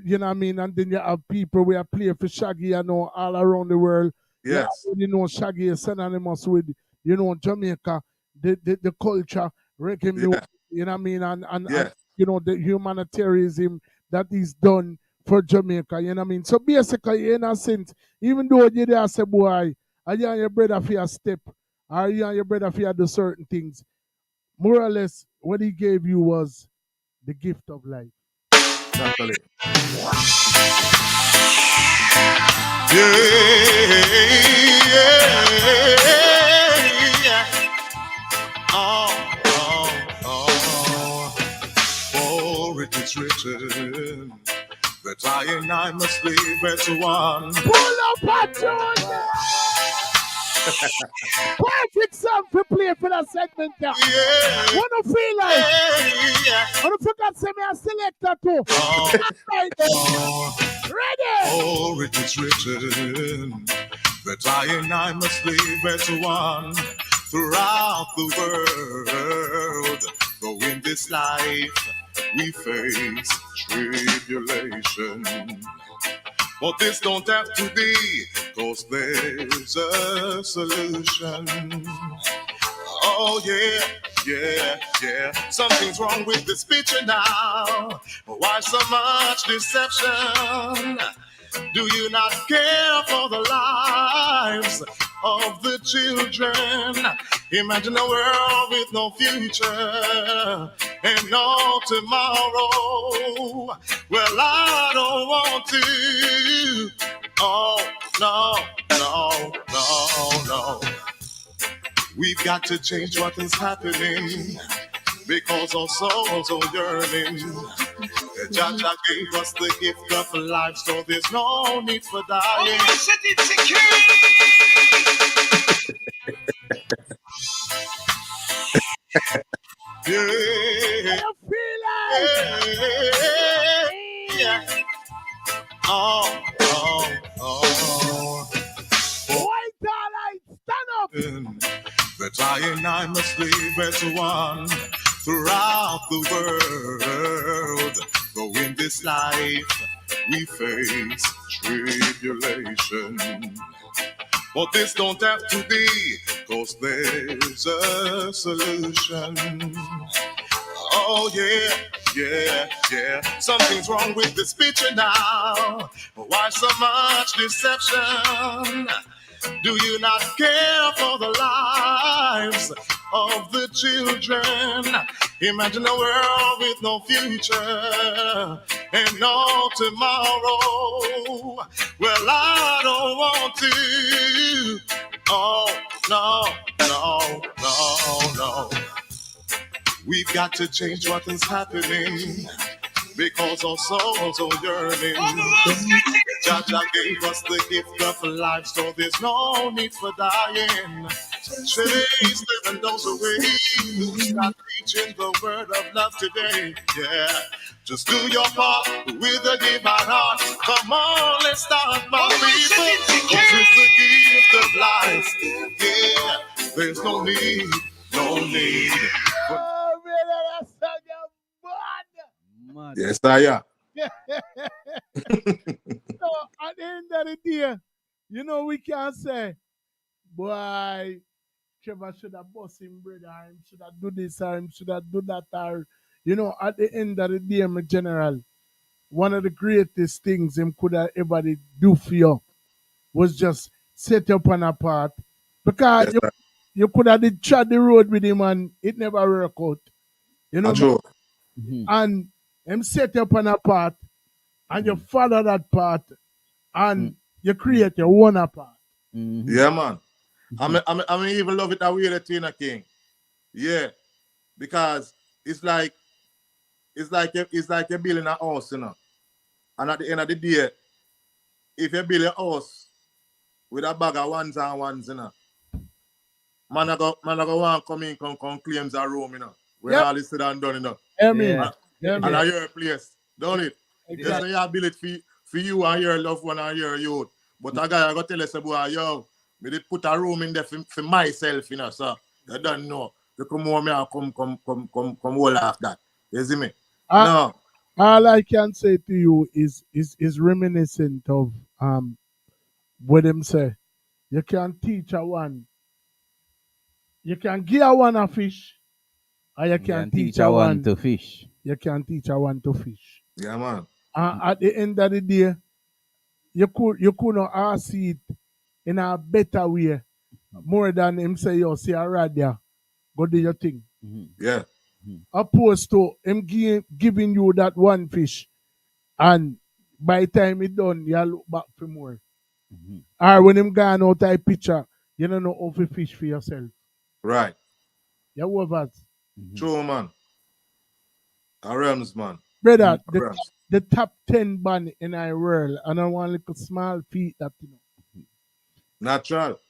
You know what I mean? And then you have people who play for Shaggy, all around the world. Yes. You know, Shaggy is synonymous with, Jamaica, the culture, reggae music, you know what I mean? And the humanitarianism that is done for Jamaica, you know what I mean? So basically, in a sense, even though you there say, boy, are you and your brother for a step, are you and your brother for do certain things, more or less, what he gave you was the gift of life. Naturally. For it is written that I and I must live as one. Pull up a tune! Perfect song to play for that segment there. What do you feel like? What do you forgot to say me a selector too? Ready? For it is written that I and I must live as one throughout the world. Though in this life we face tribulation, but this don't have to be, 'cause there's a solution. Oh yeah. Something's wrong with this picture now. Why so much deception? Do you not care for the lives of the children? Imagine a world with no future and no tomorrow. Well, I don't want to. Oh, no. We've got to change what is happening because our souls are yearning. Jaja gave us the gift of life, so there's no need for dying. White light, stand up! That I and I must live as one throughout the world. Though in this life we face tribulation, but this don't have to be, 'cause there's a solution. Oh yeah. Something's wrong with this picture now. Why so much deception? Do you not care for the lives of the children? Imagine a world with no future and no tomorrow. Well, I don't want to. Oh, no. We've got to change what is happening because our souls are yearning. Jaja gave us the gift of life, so there's no need for dying. Chase living those away. Start preaching the word of love today. Yeah, just do your part with a divine heart. Come on, let's start, my people. 'Cause it's the gift of life. Yeah, there's no need. Yes, I am. So at the end of the day, You know, we can't say, boy, Trevor should have bust him, brother, or him should have do this, or him should have do that, or, you know, at the end of the day, my general, one of the greatest things him could have ever did do for you was just set you up on a path. Because Yes, you, sir. you could have did trod the road with him and it never worked out. You know, True. and him set you up on a path and you follow that path and you create your own path. Yeah, man. I mean, even love it that way, the Tina King. Yeah, because it's like you're building a house, you know. And at the end of the day, if you build a house with a bag of ones and ones, you know, man, I go want to come in, come claims a room, you know. When all is said and done, you know. Amen. And at your place, don't it? Exactly. Yes, you build it for you and your loved one and your youth. But a guy I go tell us, boy, yo, me did put a room in there for myself, you know, so you don't know. You come home here and come all off that. You see me? No. All I can say to you is reminiscent of what them say. You can teach a one. You can give a one a fish, or you can teach a one to fish. You can teach a one to fish. Yeah, man. At the end of the day, you could not see it in a better way, more than him say, yo, see a rod there, go do your thing. Yeah. Opposed to him giving you that one fish, and by the time it done, you look back for more. Or when him gone out of picture, you don't know how to fish for yourself. Right. You what that? True, man. Realms, man. Brother, the top 10 band in our world, and I want little small feet that, you know. Natural.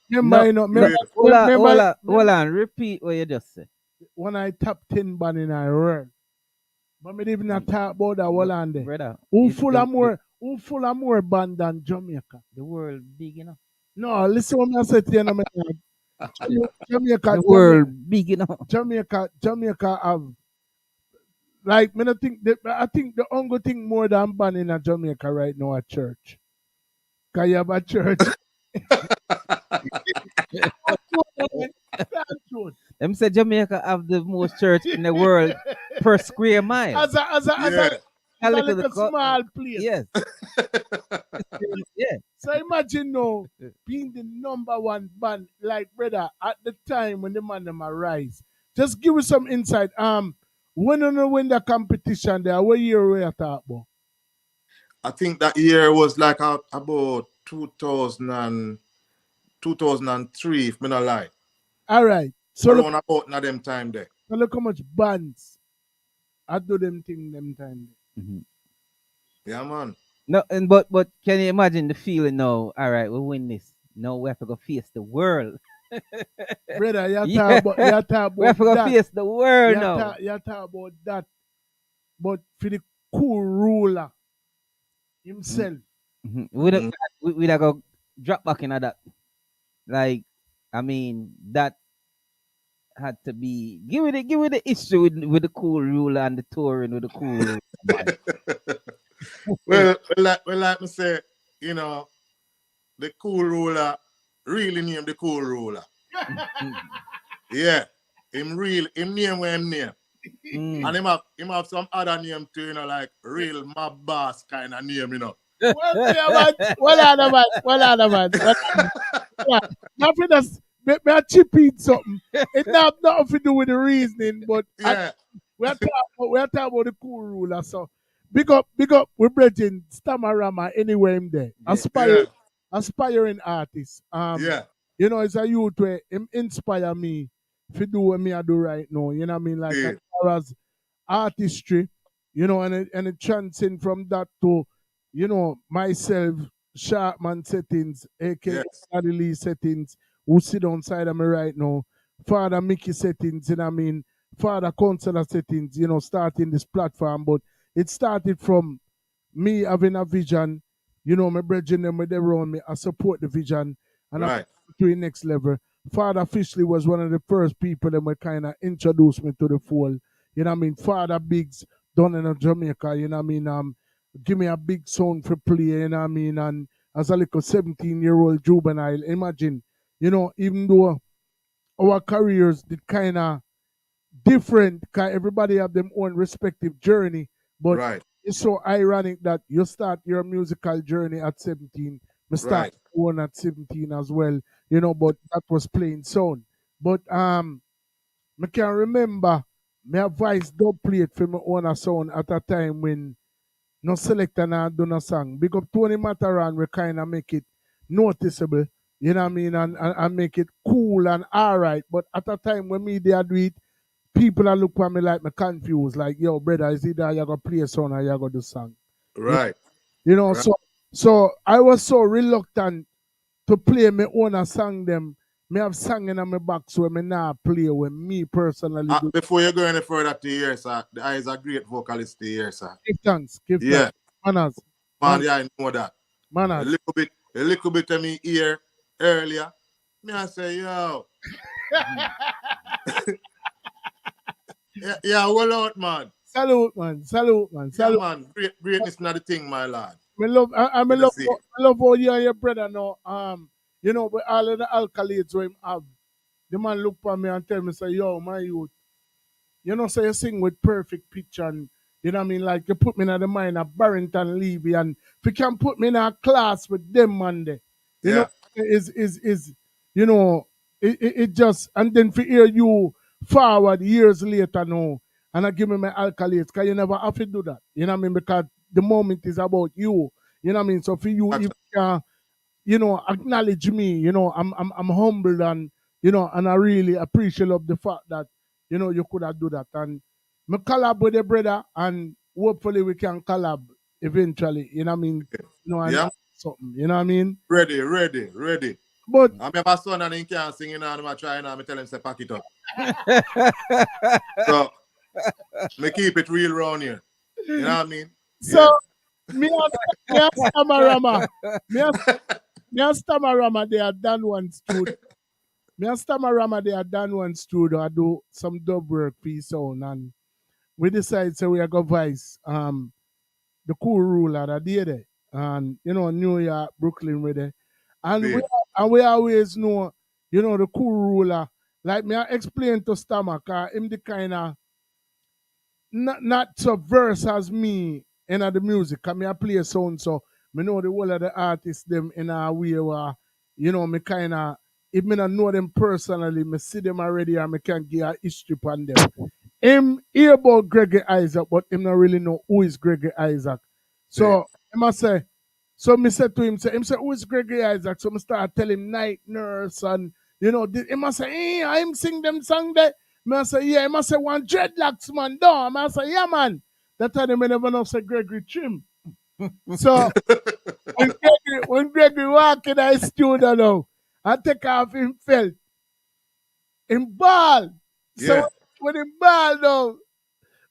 Hold on, repeat what you just said. When I top 10 band in our world, but me even not talk about that hold on there. Brother, who full of more band than Jamaica? The world big enough. No, listen what I say to you, man. Jamaica, the world big enough. Jamaica have, like, I think the only thing more than band in Jamaica right now a church. Because you have a church. Them say Jamaica have the most church in the world per square mile. As a little small place. Yes. Yeah. So imagine now being the number one band, like, brother, at the time when the man them arise. Just give us some insight. When you win the competition there, what year were you talking about? I think that year was like about 2003, if me not lie. All right. So around about na them time there. So look how much bands I do them thing them time there. Yeah, man. No, but can you imagine the feeling now? All right, we win this. Now we have to go face the world. Brother, you talk about we have to go face the world now. You talk about that. But for the cool ruler himself. We'd go drop back into that. Like, I mean, that had to be give it the issue with the cool ruler and the touring with the cool ruler. well, like me say, you know, the cool ruler really named the cool ruler. Yeah, him name where him name. And him have some other name too, you know, like real mob boss kind of name, you know. Well, man. Nothing that's me chip in something. It not nothing to do with the reasoning, but yeah. we're talking about the cool ruler. So big up, we're bridging Stamarama anywhere in there. Aspiring artist. You know, it's a youth where him inspire me to do what me I do right now. You know what I mean? Like as far as artistry, you know, and it transcend from that to, you know, myself, Sharpman settings, aka Lee settings, who sit on side of me right now, Father Mickey settings, you know what I mean, Father Counselor settings, you know, starting this platform. But it started from me having a vision, you know, my brethren them with around me, I support the vision and I to the next level. Father Fishley was one of the first people that were kind of introduced me to the fold. You know what I mean? Father Biggs done in Jamaica, you know what I mean? Give me a big sound for play, you know what I mean? And as a little 17-year-old juvenile. Imagine, even though our careers did kind of different, cause everybody have their own respective journey, but Right. it's so ironic that you start your musical journey at 17. We start one at 17 as well, but that was plain sound. But I can remember my voice dub plate for my own sound at a time when no selector na do no song. Big up Tony Mataran, we kind of make it noticeable, you know what I mean, and make it cool and alright. But at a time when me they do it, people are look at me like me confused, like, yo, brother, is it that you gonna play a song or you gonna do song? Right. Right. So I was so reluctant to play my own song them. Me have song in my back so me now play when me personally do. Before you go any further to here, sir, the eye is a great vocalist to here, sir. Give thanks. Manners. Man, yeah, I know that. Manners. A little bit of me ear earlier. Me I say, yo. yeah, well out, man. Salute, man. Yeah, man. Greatness not the thing, my lad. I love all you and your brother now. With all of the accolades we have, the man look for me and tell me, say, yo, my youth, say you sing with perfect pitch and, you know what I mean, like you put me in the mind of Barrington Levy, and if you can put me in a class with them man there, it just, and then for hear you forward years later now, and I give me my accolades, because you never have to do that, you know what I mean, because the moment is about you, you know what I mean, so for you, if you can, acknowledge me, I'm humbled and, and I really appreciate of the fact that, you could have do that. And me collab with the brother, and hopefully we can collab eventually, you know what I mean? And something, you know what I mean? Ready. But I have a son and he can't sing, and I'm trying, and I tell him to pack it up. So, me keep it real around here. You know what I mean? So, me and Stamarama, me and Stamarama, they are done one studio. I do some dub work piece on, and we decide so we are going to vice the cool ruler that day there. And New York, Brooklyn with it. And we always know, the cool ruler. Like me I explain to Stammer, cause him the kind of not so verse as me in the music. Cause me I play a sound, so me know the whole of the artists them in a way where, me kind of, if me not know them personally, me see them already and me can give a history on them. Him hear about Gregory Isaac, but him not really know who is Gregory Isaac. So him I say, so me said to him, who is Gregory Isaac? So me start tell him Night Nurse and him I say, I'm sing them song there. Me I say, yeah, him I say one dreadlocks man down. I say, yeah man. That time me never know say Gregory Trim. So when Gregory walk in the studio now, I take off him felt. Him ball. So when him ball now,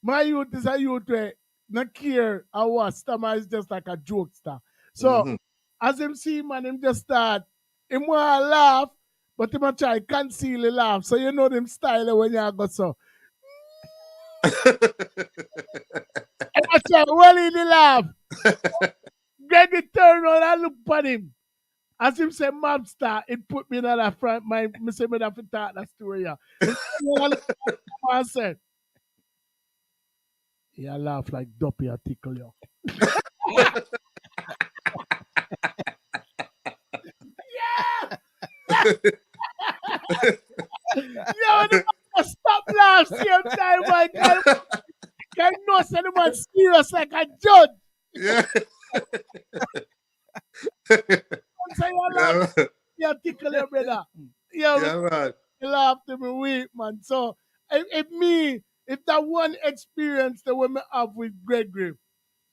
my youth is a youth where not care or what. Stammer is just like a jokester. So as him see man, him just start, him want to laugh, but him a try conceal the laugh. So you know them style when you go so. And I try, well in the laugh. Greggy turn around and look at him. As him say mobster, it put me in that front mind. Me say me have to talk that story. Yeah. I said, yeah, laugh like Duppy a tickle you. Yeah. Yo, the man stop laugh same time, man. Can know say the man serious like a judge. Yeah. Say you laugh, you tickle your brother. Man. You laugh to me weak, man. So if that one experience that we have with Gregory,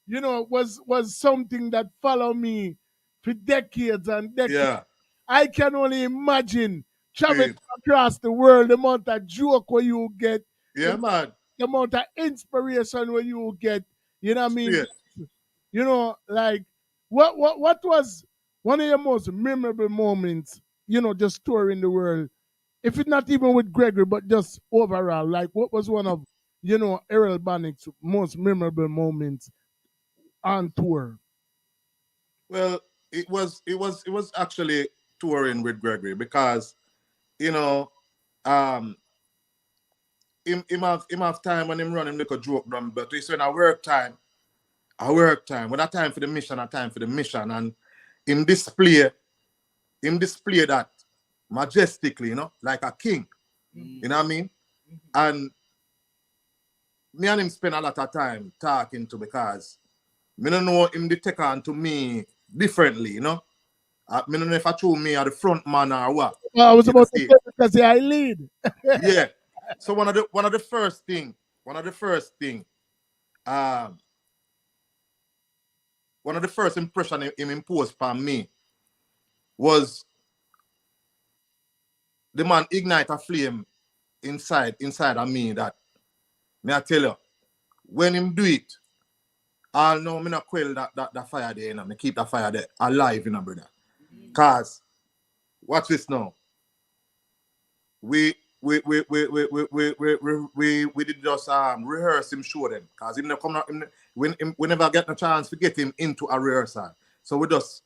was something that followed me for decades and decades. Yeah. I can only imagine traveling across the world, the amount of joke where you get. Yeah, man. The amount of inspiration where you get. You know what I mean? Like what was one of your most memorable moments, just touring the world? If it's not even with Gregory, but just overall, like what was one of, Errol Bonnick's most memorable moments on tour? Well, it was actually touring with Gregory because you know him have time when him run him like a joke drum, but it's when I work time. When I time for the mission, I time for the mission, and him display that majestically, like a king. You know what I mean? And me and him spend a lot of time talking to because me don't know him the take on to me differently, me don't know if I told me are the front man or what. Well, I was about to say because I lead. Yeah. So one of the first thing, one of the first impression him imposed upon me was the man ignite a flame inside of me that me I tell you, when him do it, I'll know me not quell that fire there, me keep that fire there alive, brother. Cause watch this now. We did just rehearse him, show them, cause him never come out. We never get a chance to get him into a rehearsal, so we just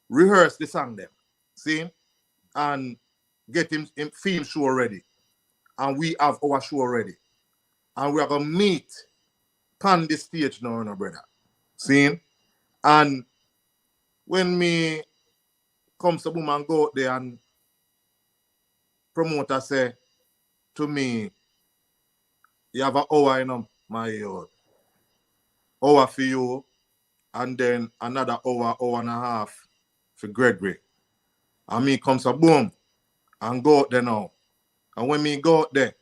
rehearse the song them, see, and get him film show ready, and we have our show ready, and we are gonna meet on the stage now, brother, see, and when me comes to boom and go out there and promoter say to me, you have an hour, my hour for you, and then another hour and a half for Gregory. And me comes a boom and go out there now. And when me go out there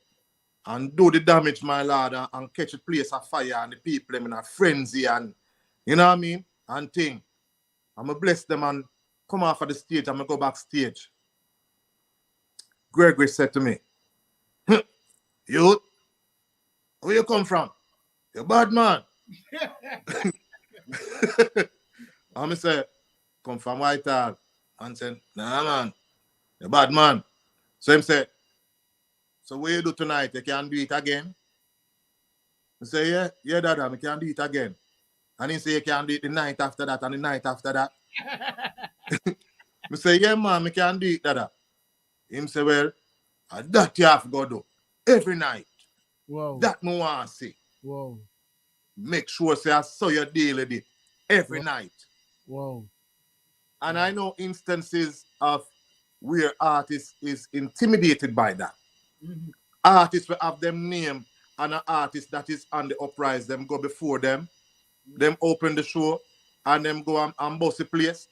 and do the damage, my lord, and catch a place of fire and the people in a frenzy and you know what I mean? And thing. I'm gonna bless them and come off of the stage. I'm gonna go backstage. Gregory said to me, "You, where you come from? You bad man." I'm say, "Come from Whitehall." And said, "Nah man, you bad man." So him say, "So what you do tonight? You can do it again?" I say, yeah, dada, I can do it again. And he say, "You can do it the night after that and the night after that." I say, "Yeah, man, I can do it, dada." Him say, "Well, that you have to go do every night." Wow. That me want to see. Wow. Make sure say I saw you deal with it every night. Wow. And I know instances of where artists is intimidated by that. Mm-hmm. Artists will have them name and an artist that is on the uprise, them go before them, them open the show, and them go and bust the place.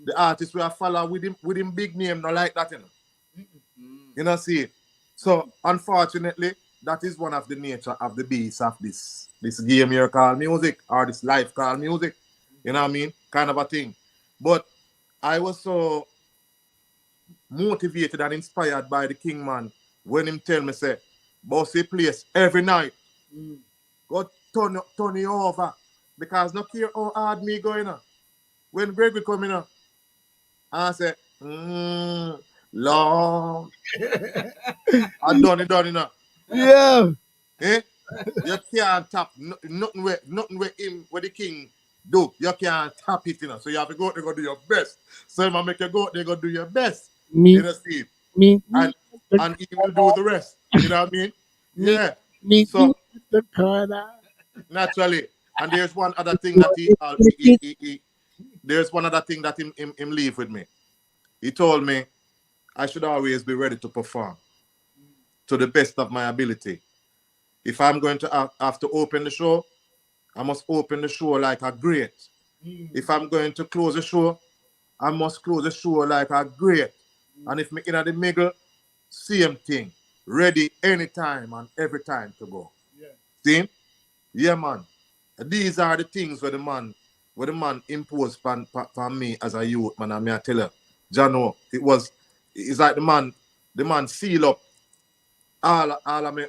The artist will follow with him big name, not like that, You know, see. So unfortunately, that is one of the nature of the beast of this game here called music, or this life called music. You know what I mean? Kind of a thing. But I was so motivated and inspired by the King man when him tell me, say, "Boss a place every night. Go turn it over. Because no care how hard me going on." When Gregory come in, I say, Lord. I done it. Yeah. Eh? You can't tap nothing where him where the King do. You can't tap it, So you have to go out there go do your best. So I make you go out there go do your best. You know, Steve. And he will do the rest. You know what I mean? Yeah. So the corner. Naturally. And there's one other thing that him leave with me. He told me I should always be ready to perform to the best of my ability. If I'm going to have to open the show, I must open the show like a great. If I'm going to close the show, I must close the show like a great. And if me in the middle, same thing. Ready anytime and every time to go. See? Yeah, man. These are the things where the man imposed on me as a youth, man. And I tell you, Jano, it's like the man seal up all of my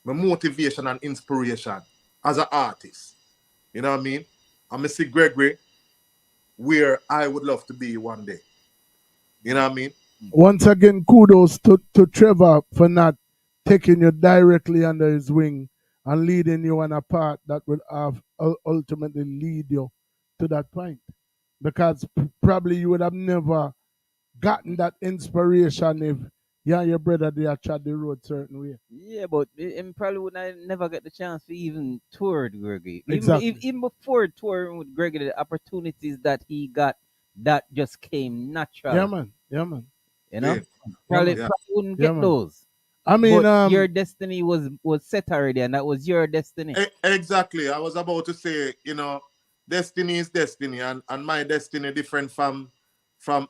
motivation and inspiration as an artist. You know what I mean? I'm see Gregory where I would love to be one day. You know what I mean? Once again, kudos to Trevor for not taking you directly under his wing and leading you on a path that will have ultimately lead you to that point. because probably you would have never gotten that inspiration if you and your brother they had tried the road certain way. Yeah, but him probably would not never get the chance to even tour with Gregory. Exactly. Even before touring with Gregory, the opportunities that he got, that just came natural. Yeah, man. Yeah, man. You know, Yeah. probably Yeah. wouldn't Yeah, get man. those. I mean, but your destiny was set already, and that was your destiny. Exactly. I was about to say, destiny is destiny, and my destiny different from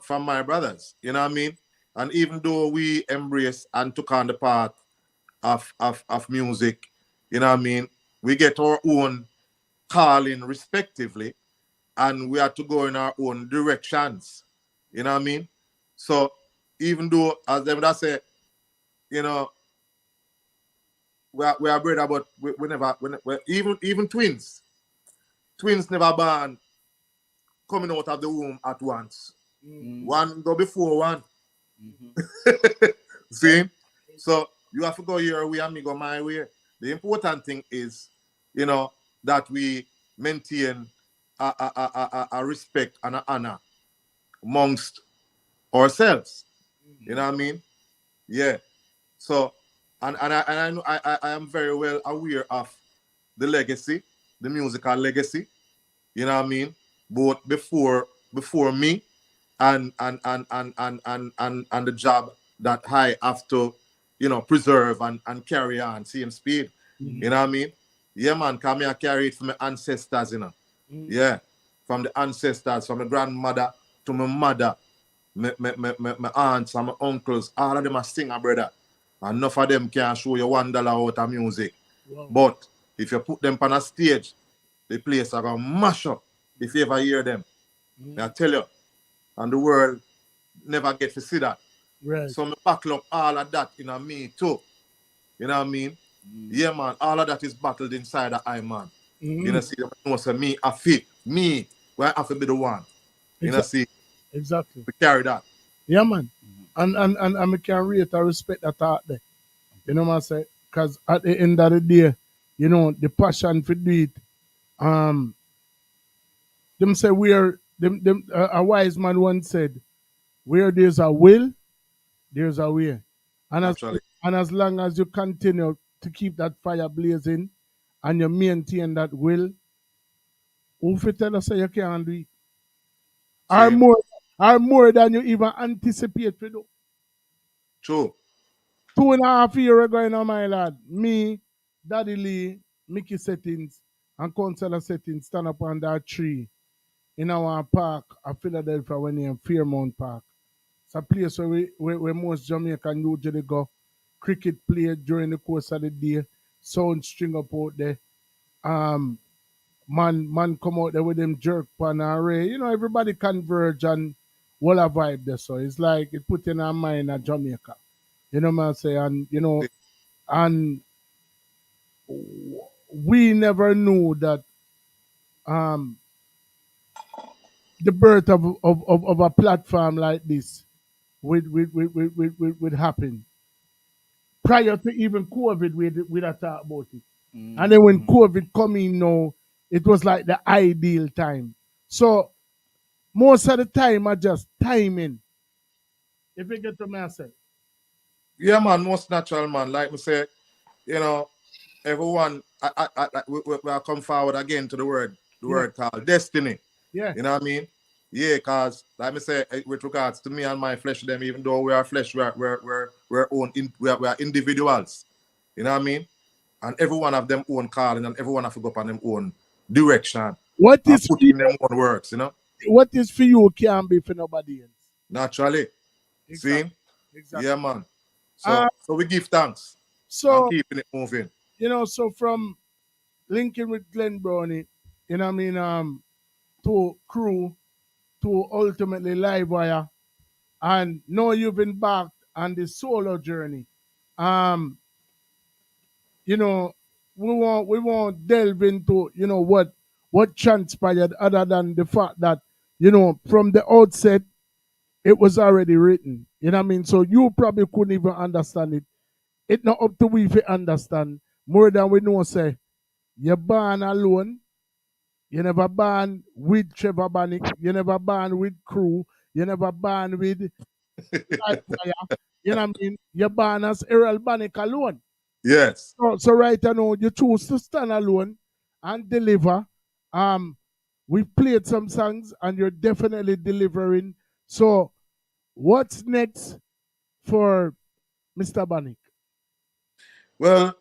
my brothers. You know what I mean? And even though we embrace and took on the path of music, you know what I mean, we get our own calling respectively, and we have to go in our own directions. You know what I mean? So even though, as them that say, we are brother, but we never, even twins never born coming out of the womb at once. One go before one. See? So you have to go your way and me go my way. The important thing is, that we maintain a respect and an honor amongst ourselves. You know what I mean? Yeah. So, and I know I am very well aware of the legacy, the musical legacy. You know what I mean? Both before me and the job that I have to, preserve and carry on same speed. You know what I mean? Yeah, man, come here, carry it from my ancestors, Yeah. From the ancestors, from my grandmother to my mother, my aunts and my uncles, all of them are singer, brother. And enough of them can show you $1 out of music. Wow. But if you put them on a stage, the place are gonna mash up if you ever hear them. I tell you, and the world never get to see that. Right. So I buckle up all of that in me too. You know what I mean? Yeah, man, all of that is battled inside the eye, man. You know, see, so me, I fit me, where I have to be the one. You know, see, exactly. We carry that. Yeah, man. And I can rate and respect that out there. You know what I say? Because at the end of the day, the passion for do it. Them say a wise man once said, where there's a will, there's a way. And as long as you continue to keep that fire blazing and you maintain that will, who fit tell us say you can't do it? Or more than you even anticipate to do. True. 2.5 years ago, my lad, me, Daddy Lee, Mickey Settings, and Counselor Settings stand up on that tree in our park of Philadelphia when in Fairmount Park. It's a place where most Jamaican usually go. Cricket play during the course of the day, sound string up out there. Man come out there with them jerk pan and ray. Everybody converge and what a vibe there. So it's like it put in our mind at Jamaica. You know what I'm saying? And and we never knew that the birth of a platform like this would happen. Prior to even COVID, we'd have talked about it. And then when COVID come in now, it was like the ideal time. So most of the time I just timing. If you get to myself. Yeah, man, most natural, man. Like me say, everyone, we are come forward again to the word called destiny. Yeah. You know what I mean? Yeah, cause like me say, with regards to me and my flesh, them, even though we are flesh, we are individuals. You know what I mean? And everyone have them own calling, and everyone have to go up on them own direction. What is put in them own works, What is for you can't be for nobody else. Naturally. Exactly. See? Exactly. Yeah, man. So we give thanks. So and keeping it moving. So from linking with Glenn Brownie, to crew, to ultimately live wire, and now you've been back on the solo journey. We won't delve into what transpired other than the fact that from the outset it was already written. You know what I mean? So you probably couldn't even understand it. It's not up to we to understand more than we know. Say you're born alone, You never born with Trevor Bonnick. You never born with Crew. You never born with Lightwire. You know what I mean? You're born as Errol Bonnick alone. Yes. So right now, you choose to stand alone and deliver. We played some songs and you're definitely delivering. So what's next for Mr. Bonnick? Well,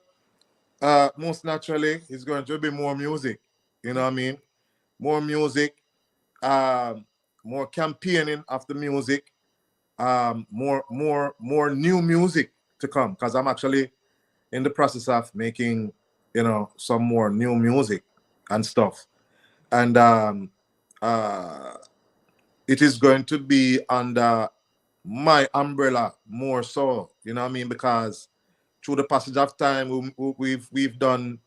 most naturally, it's going to be more music. You know what I mean? More music, more campaigning of the music, more new music to come. Because I'm actually in the process of making, some more new music and stuff. And it is going to be under my umbrella more so. You know what I mean? Because through the passage of time, we've done,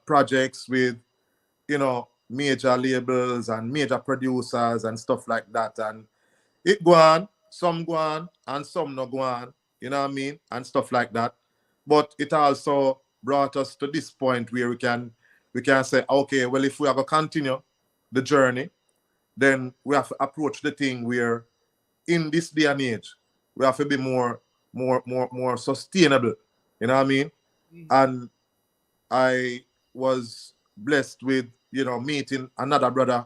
projects with, major labels and major producers and stuff like that. And it go on, some go on, and some not go on, you know what I mean? And stuff like that. But it also brought us to this point where we can say, okay, well, if we have to continue the journey, then we have to approach the thing where in this day and age, we have to be more sustainable. You know what I mean? And I was blessed with, meeting another brother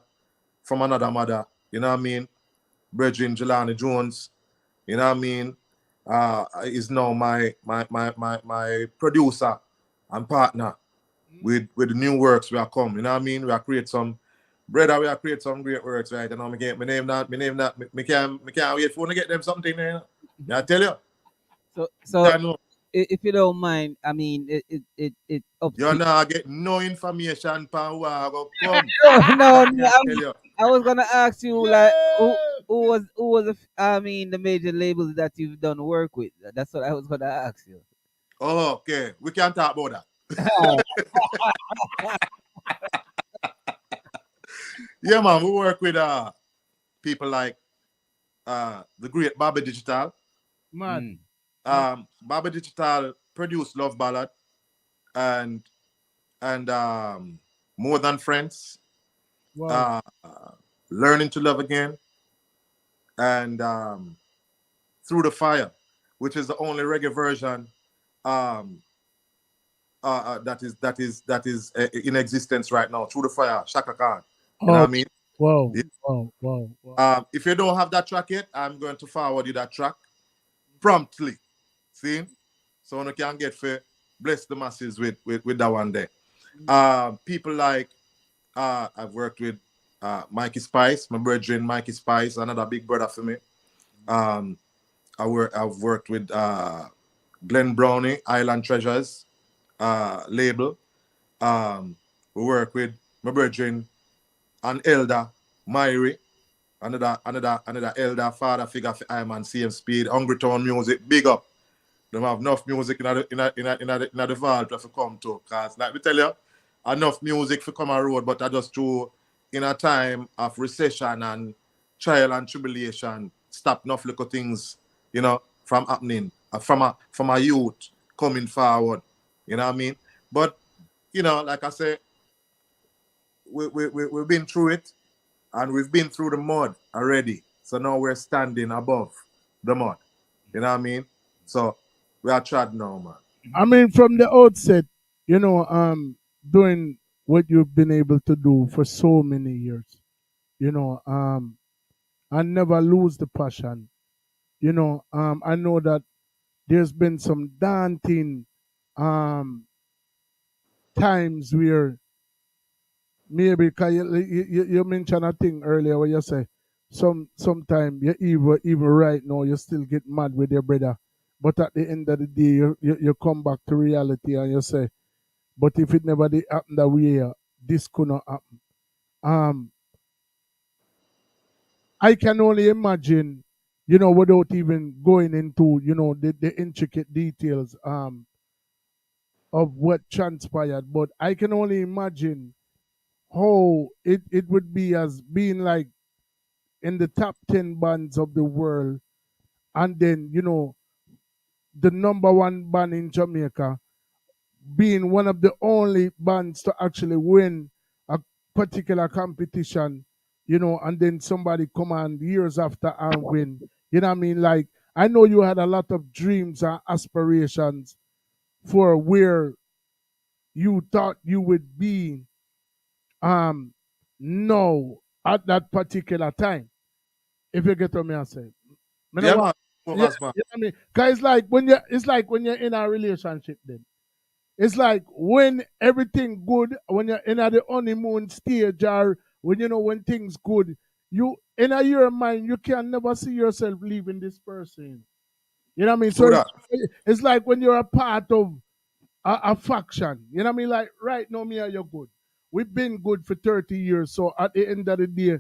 from another mother, you know what I mean? Brethren Jelani Jones, you know what I mean? Is now my producer and partner with the new works we are come. You know what I mean? We are create some brother, we are create some great works, right? You know, my name not, me can't wait for to get them something, you know? I tell you. So if you don't mind, I mean, it up You're to not get no information pan who I go come. no, I was gonna ask you like who was I mean the major labels that you've done work with. That's what I was gonna ask you. Oh, okay. We can talk about that. Yeah, man. We work with people like the great Bobby Digital. Man. Bobby Digital produced Love Ballad and More Than Friends. Wow. Learning to Love Again and Through the Fire, which is the only reggae version that is in existence right now. Through the Fire, Shaka Khan. You know what I mean? Wow. Yeah. Wow. If you don't have that track yet, I'm going to forward you that track promptly. See? So you can get for bless the masses with that one there. People like I've worked with Mikey Spice, my brethren Mikey Spice, another big brother for me. I've worked with Glenn Brownie, Island Treasures label. We work with my brethren and elder Myri, another elder father figure for Iman CM Speed, Hungry Town Music, big up. They have enough music in the vault to come to. Cause like we tell you, enough music for come on road, but I just through in a time of recession and trial and tribulation, stop enough little things, from happening, from a youth coming forward. You know what I mean? But, like I say, we've been through it and we've been through the mud already. So now we're standing above the mud. You know what I mean? So we are tried now, man. I mean, from the outset, doing what you've been able to do for so many years, and never lose the passion. I know that there's been some daunting times where maybe because you mentioned a thing earlier where you say sometime you even right now you still get mad with your brother, but at the end of the day you come back to reality and you say, but if it never did happen that way, this could not happen. I can only imagine, without even going into the intricate details of what transpired, but I can only imagine how it would be as being like in the top 10 bands of the world, and then the number one band in Jamaica, being one of the only bands to actually win particular competition, you know, and then somebody come on years after and win. You know what I mean? Like, I know you had a lot of dreams and aspirations for where you thought you would be now at that particular time. If you get what me I say. Yeah, man. Yeah, I mean, cause it's like when you're in a relationship then. It's like when everything good, when you're in the honeymoon stage or when you know when things good, you in your mind you can never see yourself leaving this person. You know what I mean? So it's like when you're a part of a faction. You know what I mean? Like right now, me and you good. We've been good for 30 years. So at the end of the day,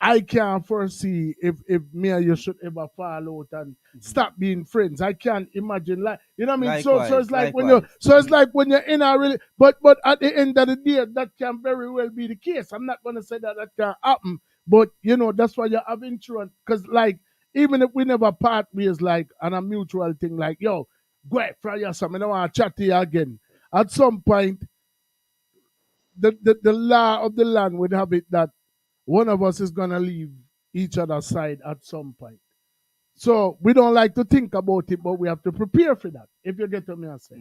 I can't foresee if me and you should ever fall out and stop being friends. I can't imagine like you know what I mean. Likewise, so it's like when likewise. it's like when you're in a really but at the end of the day that can very well be the case. I'm not gonna say that can happen, but you know that's why you have insurance because like even if we never part ways like on a mutual thing like yo go ahead fry yourself. I don't want to chat to you again. At some point, the law of the land would have it that one of us is gonna leave each other's side at some point. So we don't like to think about it, but we have to prepare for that. If you get what me I say.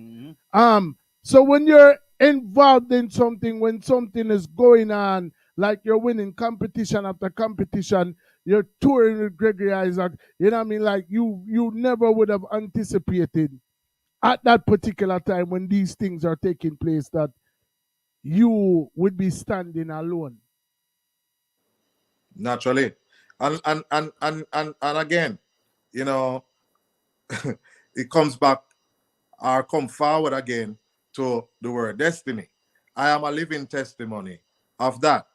So when you're involved in something, when something is going on, like you're winning competition after competition, you're touring with Gregory Isaac, you know what I mean? Like you never would have anticipated at that particular time when these things are taking place that you would be standing alone. Naturally. And again, you know, it comes back or come forward again to the word destiny. I am a living testimony of that.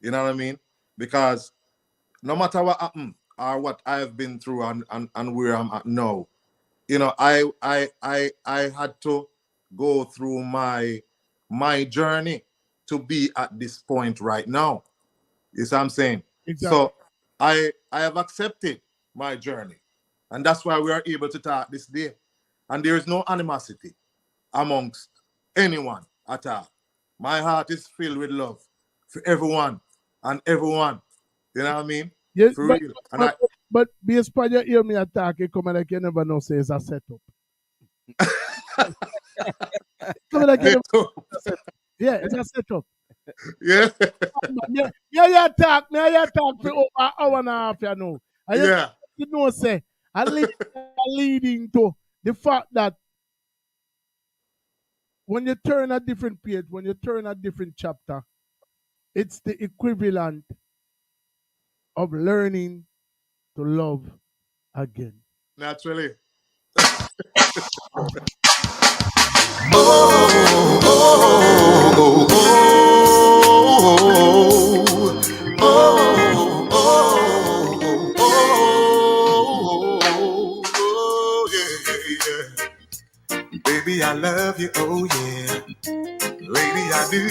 You know what I mean? Because no matter what happened or what I've been through and where I'm at now, you know, I had to go through my journey to be at this point right now. You see what I'm saying? Exactly. So I have accepted my journey. And that's why we are able to talk this day. And there is no animosity amongst anyone at all. My heart is filled with love for everyone and everyone. You know what I mean? Yes, For real. But based on you hear me attack, it come like you never know say it's a setup. Come like you never know it's a setup. Yeah, it's a setup. Yeah. You talk for over an hour and a half, you know. And Yeah. You know, say, leading to the fact that when you turn a different page, when you turn a different chapter, it's the equivalent of learning to love again. Naturally. Baby, I love you, oh yeah. Lady, I do.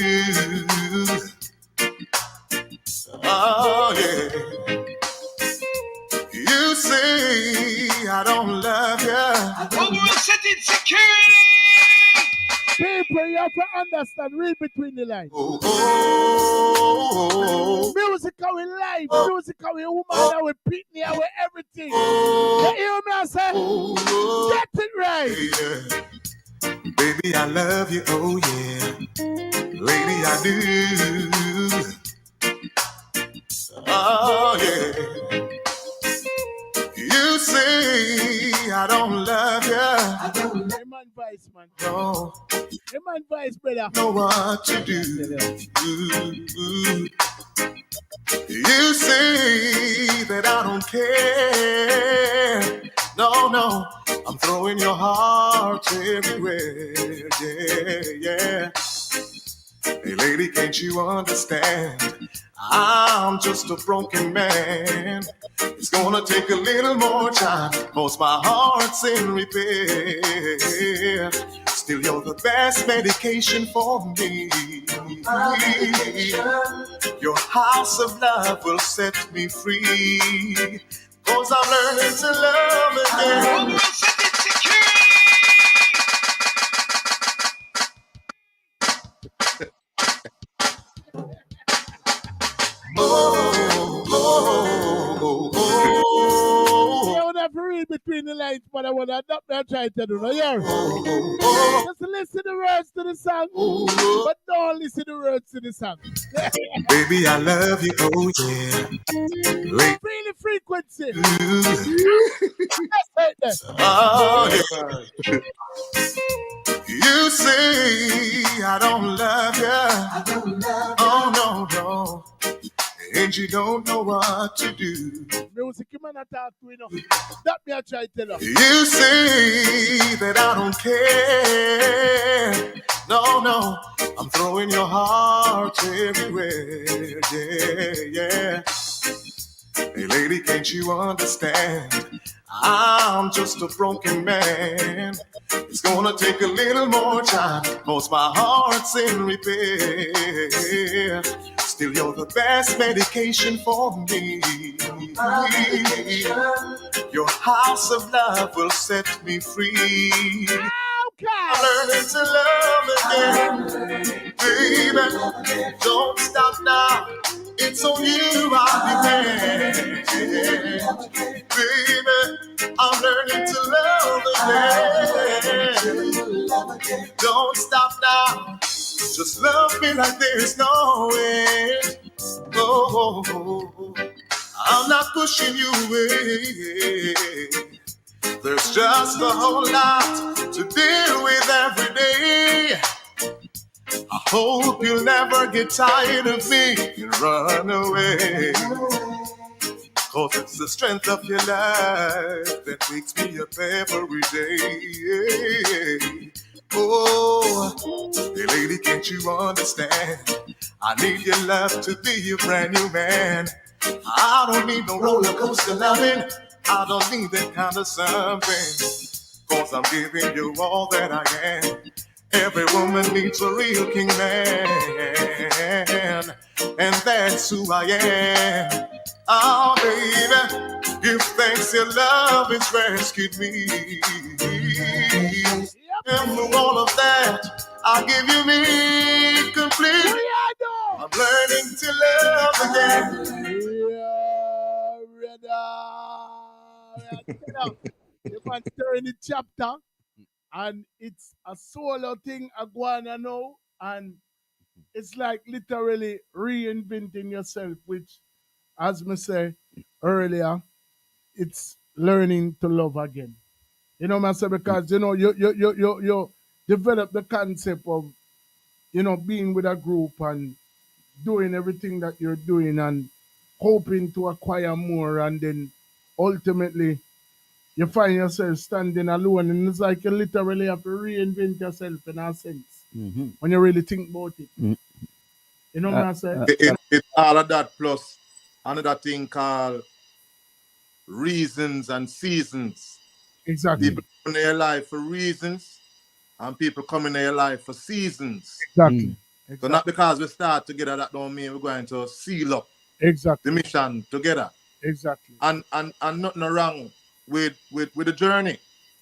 Oh yeah. You say I don't love you. Overall setting security. People, you have to understand, read between the lines. Music how we life, music how we woman, how we pitney, how we everything. You hear me, I say? Get it right. Baby, I love you, oh yeah. Lady, I do. Oh yeah. You say I don't love you. I don't love man advice, man. No. My advice, brother. Know what to do. You say that I don't care. No, I'm throwing your heart everywhere. Yeah. Hey, lady, can't you understand? I'm just a broken man. It's gonna take a little more time, cause my heart's in repair. Still, you're the best medication for me. Your house of love will set me free, cause I'm learning to love again. between the lines, but I want to adopt that try to do. No, yeah. Just listen the words to the song, but don't listen the words to the song. Baby, I love you, oh yeah. Feel the frequency. Oh, yeah. You say I don't love you. Oh, no, no. And you don't know what to do. Music, you man talk to, you know. That me I try to tell you. You say that I don't care. No, no. I'm throwing your heart everywhere. Yeah, yeah. Hey, lady, can't you understand? I'm just a broken man. It's gonna take a little more time, cause my heart's in repair. Still, you're the best medication for me. Your house of love will set me free. I'm learning to love again, baby. Don't stop now. It's on you I'll depend. Baby, I'm learning to love again. Don't stop now. Just love me like there's no end. Oh, I'm not pushing you away. There's just a whole lot to deal with every day. I hope you'll never get tired of me and run away. Cause it's the strength of your life that wakes me up every day. Oh, hey lady, can't you understand? I need your love to be a brand new man. I don't need no roller coaster loving. I don't need that kind of something. Cause I'm giving you all that I am. Every woman needs a real king man. And that's who I am. Oh, baby, give thanks your love has rescued me. And for all of that, I'll give you me complete. I'm learning to love again. You man stirring the chapter, and it's a solo thing I go on now, and it's like literally reinventing yourself, which, as me say earlier, it's learning to love again. You know, myself, because you develop the concept of being with a group and doing everything that you're doing and hoping to acquire more, and then ultimately you find yourself standing alone, and it's like you literally have to reinvent yourself in a sense when you really think about it. You know what I'm saying? It's all of that plus another thing called reasons and seasons. Exactly. People come in your life for reasons, and people come in your life for seasons. Exactly. So not because we start together, that don't mean we're going to seal up exactly the mission together. Exactly. And nothing wrong with the journey.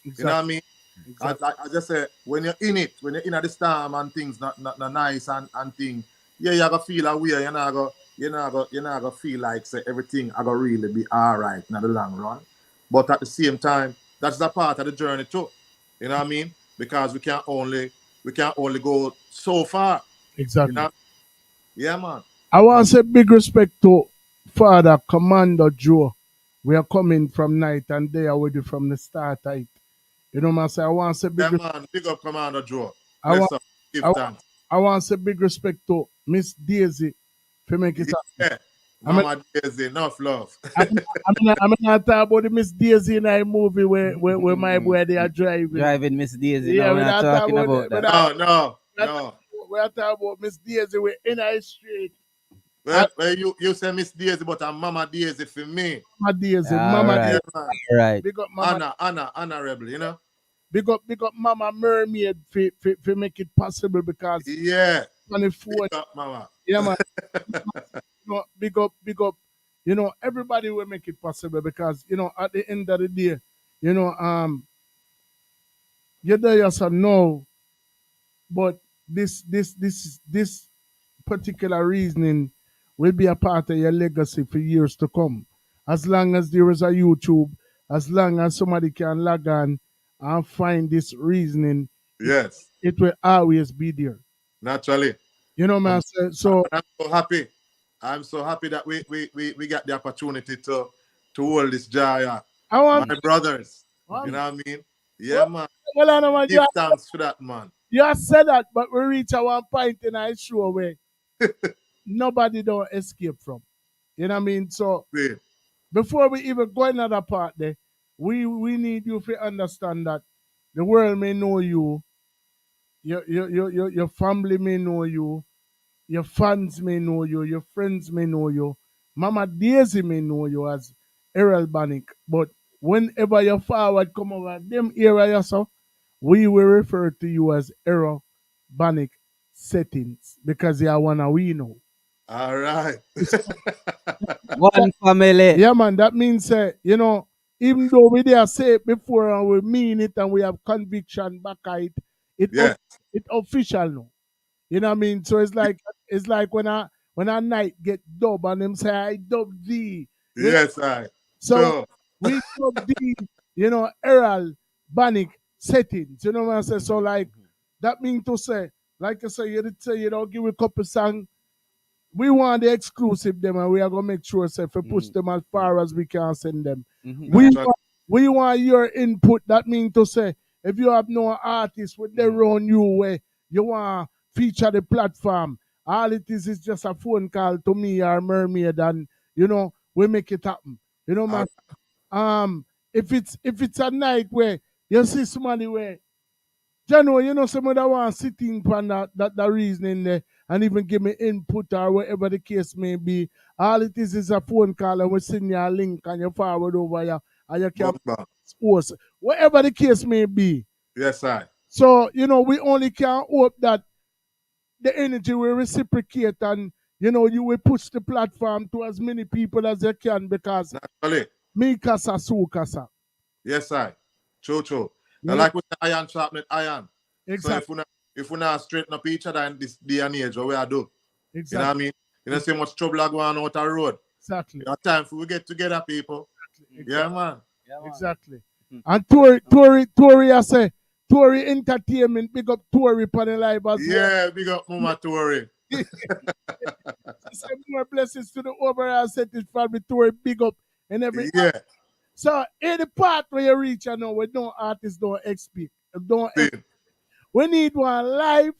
Exactly. You know what I mean? Exactly. Like I just say, when you're in it, when you're in the storm and things not nice and things, yeah, you're gonna feel a way. You're not gonna feel like say everything are gonna really be all right in the long run. But at the same time, that's a part of the journey too. You know what I mean? Because we can't only go so far. Exactly. You know? Yeah, man. I want to say big respect to Father Commander Joe. We are coming from night and day already from the start. Right? You know what I'm saying? I want to say big man. Big up Commander Joe. I want to say big respect to Miss Daisy for making it happen. Mama Daisy, enough love. I'm not talking about the Miss Daisy in a movie where my boy they are driving. Driving Miss Daisy. Yeah, no, we're not talking about that. No. We're talking about Miss Daisy. We're in a street. Well, you say Miss Daisy, but I'm Mama Daisy for me. Mama Daisy, Mama Daisy. Right. Big up Mama. Anna Rebel, you know. Big up Mama Mermaid for make it possible because on the phone. Big up, Mama. Yeah, man. Big up. You know, everybody will make it possible because at the end of the day, you there yourself know, but this particular reasoning will be a part of your legacy for years to come. As long as there is a YouTube, as long as somebody can log on and find this reasoning, yes, it will always be there. naturally. You know, man. So I'm so happy. I'm so happy that we got the opportunity to hold this joy. My brothers. You know what I mean? Yeah, man. Well, Give thanks for that, man. You have said that, but we reach a one point in a show where nobody don't escape from. You know what I mean? So before we even go another part there, we need you to understand that the world may know you, your family may know you, your fans may know you, your friends may know you, Mama Daisy may know you as Errol Bonnick. But whenever you forward come over them area, so we will refer to you as Errol Bonnick Settings because you are one of we know. All right. One family. Yeah, man. That means, you know, even though we dare say it before and we mean it and we have conviction back at it, it official now. You know what I mean? So it's like when a night get dub and them say I dub thee. Yes, I. So we dub thee, you know, Errol Bonnick Settings. You know what I'm saying? So like that means to say, like I say, you did say you don't give a couple song. We want the exclusive them and we are gonna make sure say if we push them as far as we can send them. We want your input. That means to say if you have no artist with their own you where you want feature the platform, all it is just a phone call to me or Mermaid and you know we make it happen. You know man. If it's a night where you see somebody where Jano, you know, somebody that want sitting on that reasoning there and even give me input or whatever the case may be. All it is a phone call and we send you a link and you forward over here and you can post. Whatever the case may be. Yes, I. So, you know, we only can hope that the energy will reciprocate and, you know, you will push the platform to as many people as you can because me kasa su kasa. Yes, I. True. Now, like with the iron sharpened iron. Exactly. So if we not straighten up each other in this day and age, what we are do? Exactly. You know what I mean? You know, so much trouble are going on out the road. Exactly. It's time for we get together, people. Exactly. Yeah, man. Exactly. And Tory, I say, Tory Entertainment, big up Tory for the live as well. Yeah, big up Mama Tory. Some more blessings to the overall setting from the Tory, big up and everything. Yeah. So, in the part where you reach, you know, where no artists don't expect. We need one live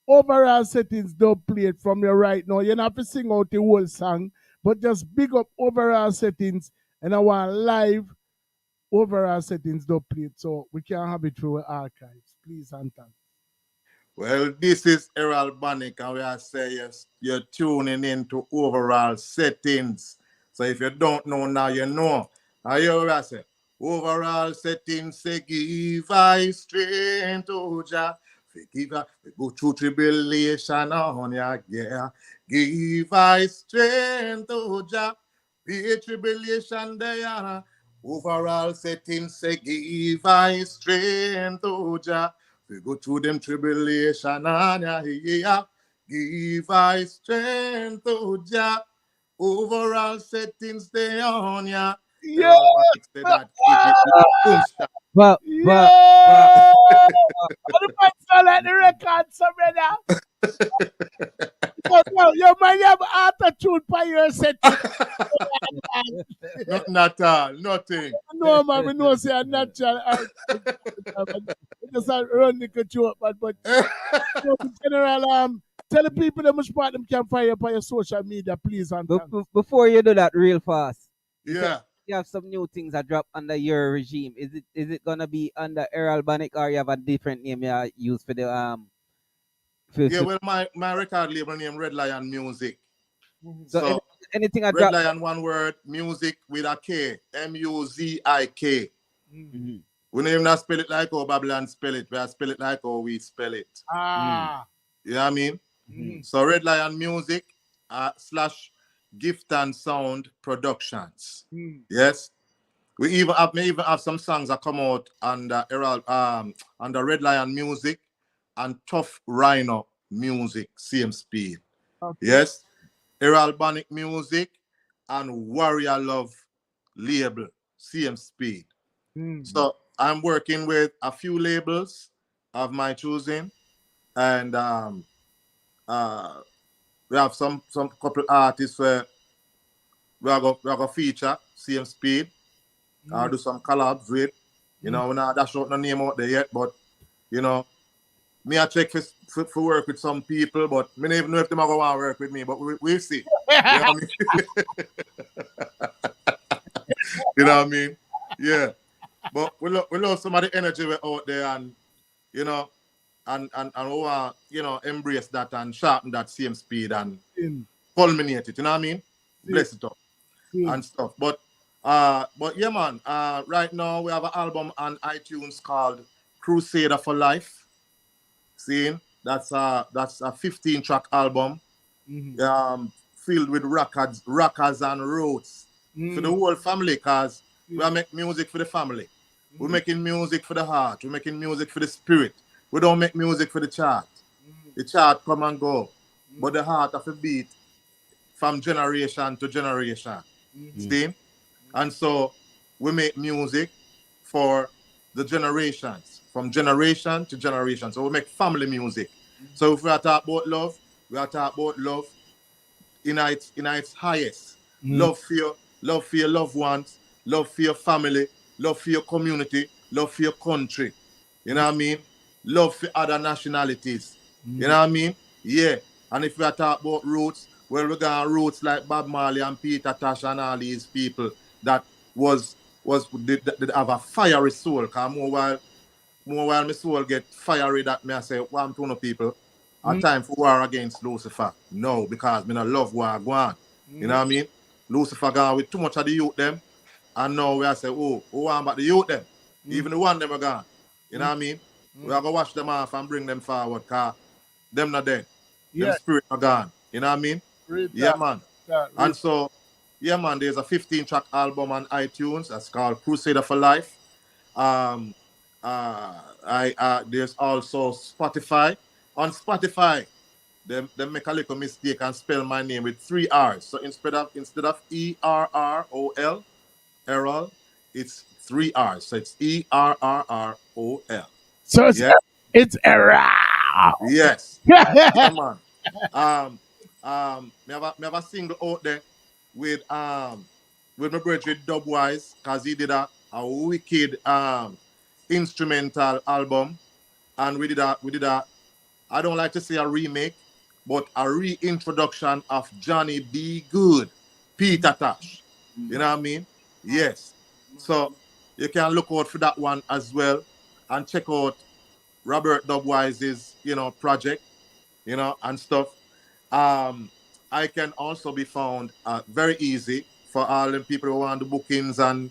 overall settings don't play it from you right now. You don't have to sing out the whole song, but just big up overall settings and I want live overall settings don't play it. So we can have it through archives. Please and thanks. Well, this is Errol Bonnick and we are saying you're tuning into overall settings. So if you don't know now, you know. I hear what I say. Overall settings say give I strength to Jah. Give I go through tribulation on ya, yeah. Give I strength to Jah. Be tribulation there. Overall settings say give I strength to Jah. We go through them tribulation on ya, yeah. Give I strength to Jah. Overall settings they on ya. Yeah. But sound like the record, so brother. Yo, man, you have attitude for your setting. Nothing at all. Nothing. No, man, we know say I'm natural. Just run the control, but in general, tell the people how much part them can find up on your social media, please. And before you do that real fast. Yeah. You have some new things that drop under your regime. Is it gonna be under Errol Bonnick or you have a different name you use for the well, my record label name Red Lion Music. So anything I Red drop Lion one word, music with a K, MUZIK. Mm-hmm. We don't even spell it like how Babylon spell it. We spell it like how we spell it. You know what I mean? Mm-hmm. So Red Lion Music / Gift and Sound Productions. Yes. We even have some songs that come out under under Red Lion Music and Tough Rhino Music, same speed. Okay. Yes. Errol Bonnick Music and Warrior Love label, same speed. So I'm working with a few labels of my choosing, and we have some couple artists where we are going to feature same speed, or do some collabs with. You know, we're not dash out no name out there yet, but you know, me I check for work with some people, but me don't even know if them are going to work with me, but we'll see. You know what I mean? You know what I mean? Yeah. But we love some of the energy we're out there, and you know, and we want, you know, embrace that and sharpen that same speed and culminate it, you know what I mean? Bless it up and stuff. But yeah, man, right now we have an album on iTunes called Crusader for Life. Seeing that's a 15-track album, filled with rockers and roots for the whole family, because we are making music for the family. We're making music for the heart. We're making music for the spirit. We don't make music for the chart. The chart come and go, but the heart of a beat from generation to generation. See? And so we make music for the generations, from generation to generation. So we make family music. So if we are talking about love, we are talking about love in its highest. Love for your loved ones, love for your family, love for your community, love for your country. You know what I mean? Love for other nationalities. You know what I mean? Yeah. And if we are talking about roots, well, we got roots like Bob Marley and Peter Tosh and all these people that did have a fiery soul. Because more while my soul get fiery, that me I say, one to people, a time for war against Lucifer. No, because me not love war go on. You know what I mean? Lucifer gone with too much of the youth them. And now we are say, oh, who want about the youth them? Even the one them are gone. You know what I mean? We are gonna wash them off and bring them forward, because them not dead. Them spirit are gone. You know what I mean? Yeah, man. And so, yeah, man, there's a 15-track album on iTunes that's called Crusader for Life. There's also Spotify. On Spotify, they make a little mistake and spell my name with 3 R's. So instead of ERROL, Errol, it's 3 R's. So it's ERRROL. So it's Errol. Yes. Yeah, man. Me have a single out there with my brother Dubwise, because he did a wicked instrumental album, and we did a I don't like to say a remake, but a reintroduction of Johnny B. Good, Peter Tosh. You know what I mean? Yes. So you can look out for that one as well, and check out Robert Dubwise's, project, and stuff. I can also be found very easy for all the people who want the bookings and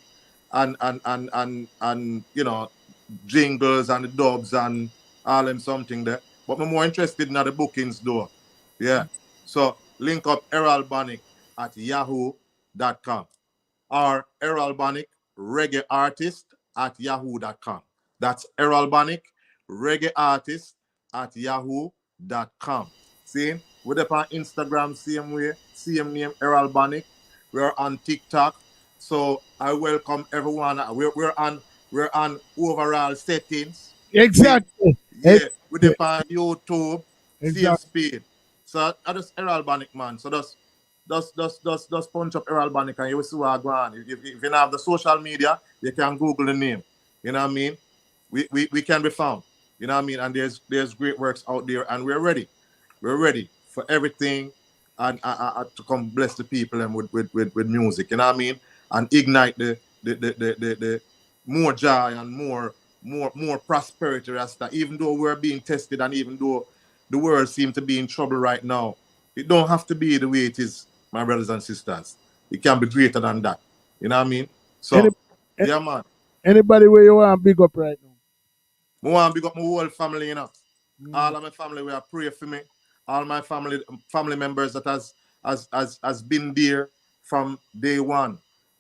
jingles and the dubs and all them something there. But I'm more interested in the bookings though. Yeah. So link up Errol Bonnick at yahoo.com or Errol Bonnick reggae artist at yahoo.com. That's Errol Bonnick reggae artist at yahoo.com. See, we're up on Instagram same way, same name, Errol Bonnick. We're on TikTok. So I welcome everyone. We're on overall settings. Exactly. Yeah, we're up on YouTube, same speed. So I just Errol Bonnick, man. So just punch up Errol Bonnick and you will see what I go on. If you don't have the social media, you can Google the name. You know what I mean? We can be found. You know what I mean? And there's great works out there, and we're ready. We're ready for everything, and to come bless the people and with music. You know what I mean? And ignite the more joy and more prosperity, Rasta. Even though we're being tested, and even though the world seems to be in trouble right now, it don't have to be the way it is, my brothers and sisters. It can be greater than that. You know what I mean? So, yeah, man. Anybody where you want big up right now? I want to big up my whole family, All of my family will pray for me. All my family members that has been there from day one,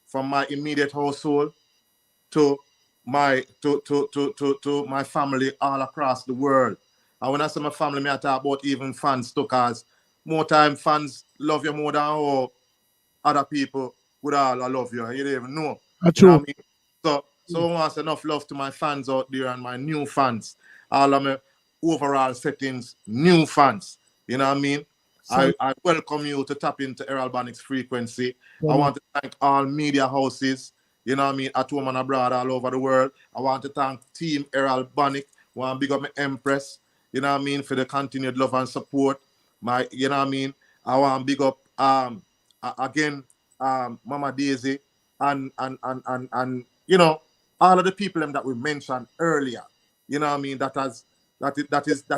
from my immediate household to my to my family all across the world. And when I say my family, I talk about even fans too, because more time fans love you more than how other people would all love you. You don't even know. True. You know what I mean? So So I want enough love to my fans out there and my new fans. All of my overall settings, new fans. You know what I mean? I welcome you to tap into Errol Bonnick's frequency. I want to thank all media houses, you know what I mean, at home and abroad all over the world. I want to thank Team Errol Bonnick. I want to big up my Empress, you know what I mean, for the continued love and support. You know what I mean? I want to big up again Mama Daisy and you know, all of the people that we mentioned earlier, you know what I mean, that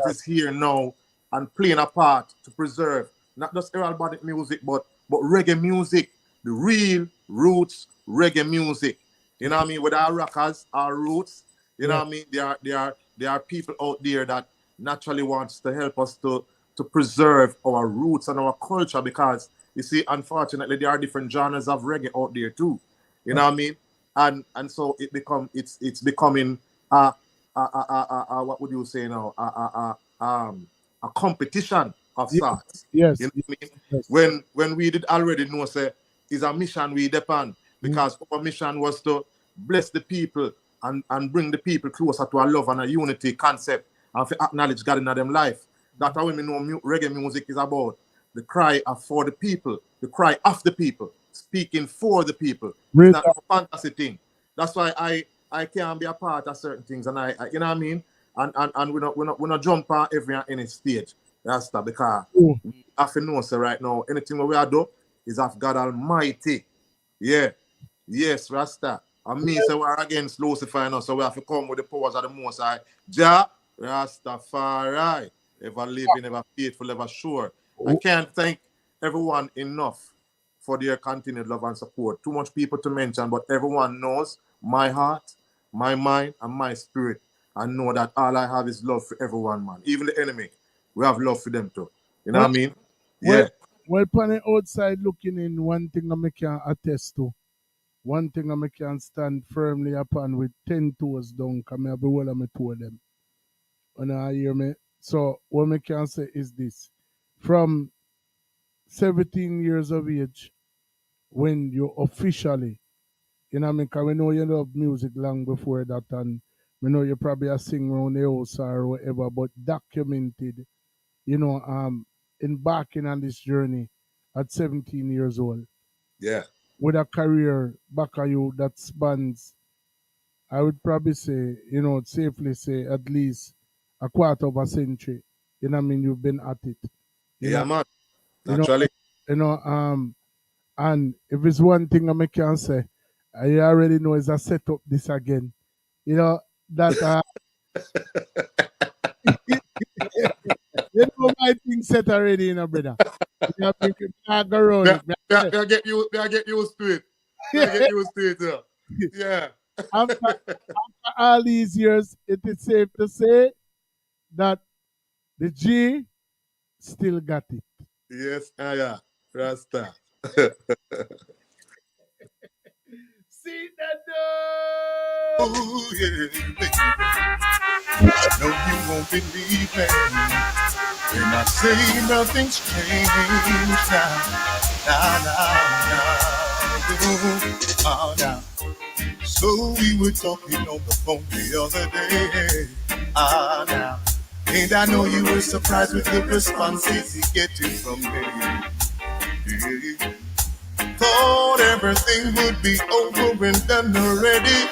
is here now and playing a part to preserve not just Errol Bonnick music, but reggae music, the real roots reggae music. You know what I mean? With our rockers, our roots, you know what I mean? There are people out there that naturally wants to help us to preserve our roots and our culture, because you see, unfortunately, there are different genres of reggae out there too. You know what I mean? And so it's becoming what would you say now? A competition of sorts. Yes. You know what I mean? Yes. When we did already know, say, is a mission we depend, because our mission was to bless the people and bring the people closer to a love and a unity concept and to acknowledge God in them life. That's how we know reggae music is about. The cry for the people, the cry of the people, speaking for the people. It's not a fantasy thing. That's why I can't be a part of certain things, and I you know what I mean? And we're not jump on every and any stage. That's that, because we have to know, so right now, anything we are do is of God Almighty. Yeah. Yes, Rasta. And me say we're against Lucifer now, so we have to come with the powers of the Most High. Jah, Rastafari. Ever living, ever faithful, ever sure. I can't thank everyone enough for their continued love and support. Too much people to mention, but everyone knows my heart, my mind, and my spirit. I know that all I have is love for everyone, man. Even the enemy, we have love for them too. You know what I mean? Yeah. Well, on the outside looking in, one thing I can attest to, one thing I can stand firmly upon with 10 toes down, because I have the whole of my toe them. And I hear me. So what I can say is this: from 17 years of age, when you officially, you know what I mean, because we know you love music long before that, and we know you probably are sing around the house or whatever, but documented, you know, embarking on this journey at 17 years old. Yeah. With a career back of you that spans, I would probably say, you know, safely say at least a quarter of a century. You know what I mean? You've been at it. Yeah, man. Naturally. And if it's one thing I can say, I already know is I set up this again. You know, that you know my thing set already, you know, brother. You know, I go around it. I get used to it. I get used to it, yeah. After all these years, it is safe to say that the G still got it. Yes, yeah. Rasta. See that though? Oh, yeah, baby. I know you won't believe me when I say nothing's changed now. So we were talking on the phone the other day. Now. And I know you were surprised with the responses you getting from me. Yeah. Thought everything would be over and done already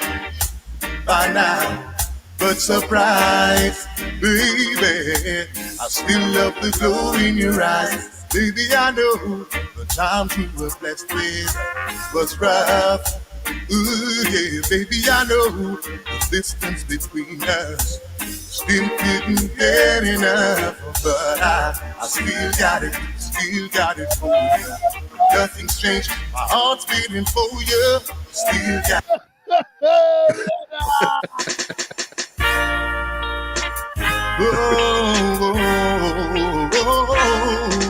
by now. But surprise, baby, I still love the glow in your eyes. Baby, I know the times we were blessed with was rough. Ooh, yeah, baby, I know the distance between us still couldn't get enough. But I still got it for you. Nothing's changed, my heart's beating for you. Still got it.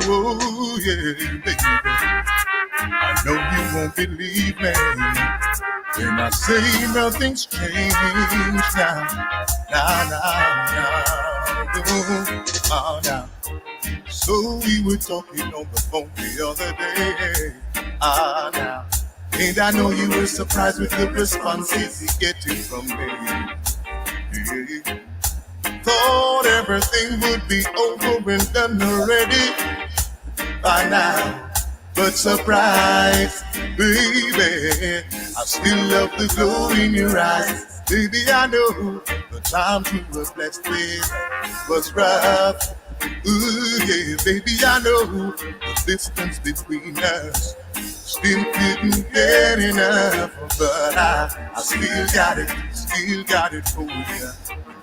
Oh, yeah, baby. I know you won't believe me when I say nothing's changed now. So we were talking on the phone the other day. Now. And I know you were surprised with the responses you getting from me. Yeah. Thought everything would be over and done already by now. But surprise, baby, I still love the glow in your eyes. Baby, I know the times we were blessed with was rough. Ooh, yeah, baby, I know the distance between us still couldn't get enough. But I still got it for you.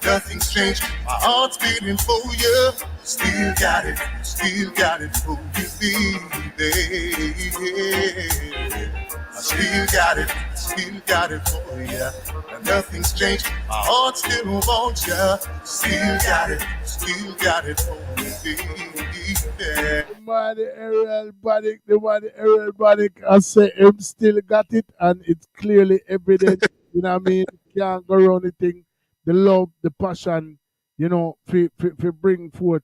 Nothing's changed, my heart's beating for you. Still got it for you, baby. I still got it for you. And nothing's changed, my heart still wants you. Still got it for you, baby. Errol Bonnick, I say him still got it, and it's clearly evident. You know what I mean? Can't go around the thing. The love, the passion, you know, for bring forth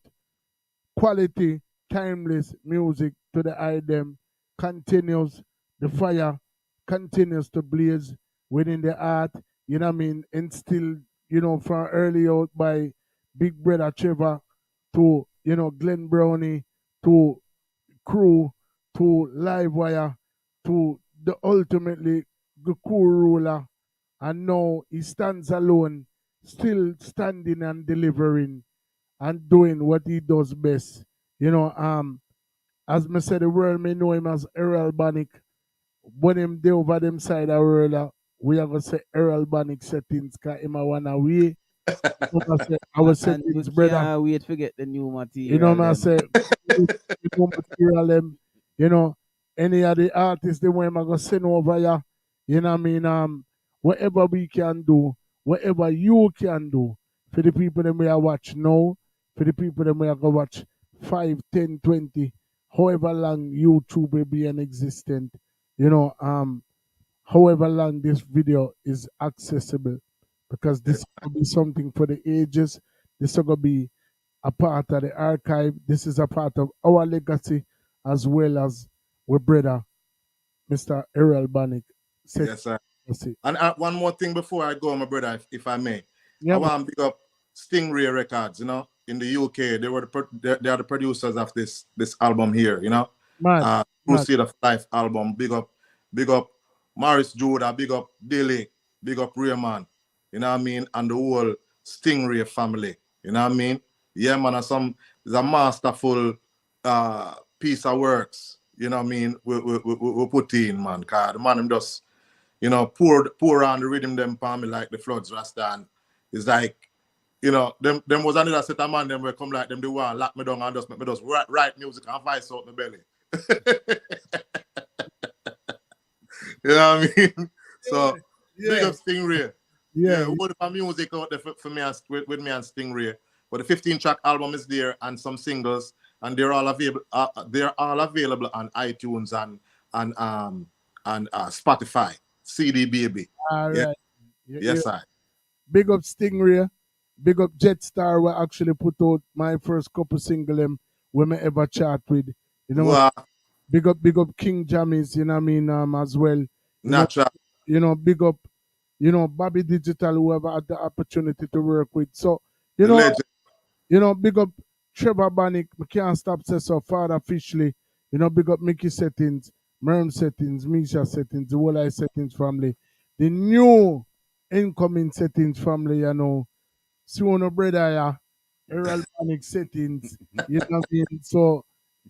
quality, timeless music to the eye them continues. The fire continues to blaze within the art. You know what I mean? And still, you know, from early out by Big Brother Trevor to, you know, Glenn Brownie to Crew to Livewire to the ultimately the cool ruler, and now he stands alone, still standing and delivering and doing what he does best. You know, as me said, the world may know him as Errol Bonnick. When him there over them side of the world, we are gonna say Errol Bonnick settings, cause him a one away. Our settings, brother. Wait to get the new material. You know what I say? The new material them. You know, any of the artists they want I'm gonna send over here. You know what I mean? Whatever we can do, whatever you can do for the people that we are watch now, for the people that we are gonna watch 5, 10, 20, however long YouTube will be in existence. You know, however long this video is accessible, because this will be something for the ages. This will be a part of the archive. This is a part of our legacy as well as with brother, Mr. Errol Bonnick. Yes, sir. And one more thing before I go, my brother, if I may. Yeah, I want to big up Stingray Records, you know, in the UK. They were they are the producers of this album here, you know. Crusade of Life album. Big up Morris Judah, big up Dilly, big up Raymond, you know what I mean, and the whole Stingray family, you know what I mean. Yeah, man, it's a masterful piece of works, you know what I mean, we put in, man, cause the man him just, you know, pour on the rhythm them palm me like the floods Rasta, and it's like, you know, them was another set of man them will come like them, they want lock me down and just make me just write music and voice out my belly. You know what I mean? So big up Stingray. Yeah, what about music out there for me and with me and Stingray. But the 15-track album is there and some singles, and they're all available. They're all available on iTunes and Spotify, CD Baby. All yeah. right. Yes, sir. Big up Stingray. Big up Jetstar, who actually put out my first couple single when I ever chat with. You know, wow. Big up King Jammies, you know what I mean, as well. You know, big up, you know, Bobby Digital, whoever had the opportunity to work with. So, you know, big up Trevor Bonnick, I can't stop say so, Father Fishley, you know, big up Mickey Settings, Merm Settings, Misha Settings, the whole I Settings family, the new incoming Settings family, you know, soon brother, yeah, Errol Bonnick Settings, you know what I mean? So,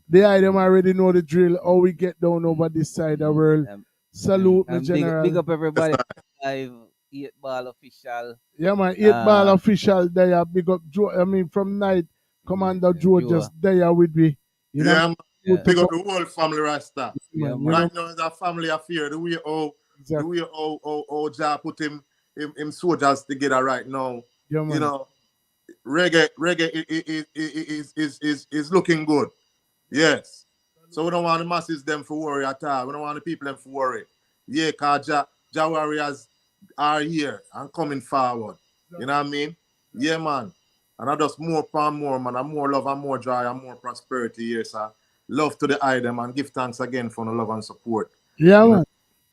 the item already know the drill. How we get down over this side of the world. Salute me, General. Big up everybody. Live 8 Ball official. Yeah, man. 8 Ball official there. Big up Joe. I mean, from night, Commander Joe just there with me. You know? Big up the whole family Rasta. Right now, it's a family affair. The way Ja put him soldiers together right now. Yeah, man. You know, reggae is looking good. Yes. So we don't want the masses them for worry at all. We don't want the people them for worry. Yeah, because Ja warriors are here and coming forward. You know what I mean? Yeah, man. And I just more and more, man. And more love and more joy and more prosperity here, sir. Love to the item and give thanks again for the love and support. Yeah, man.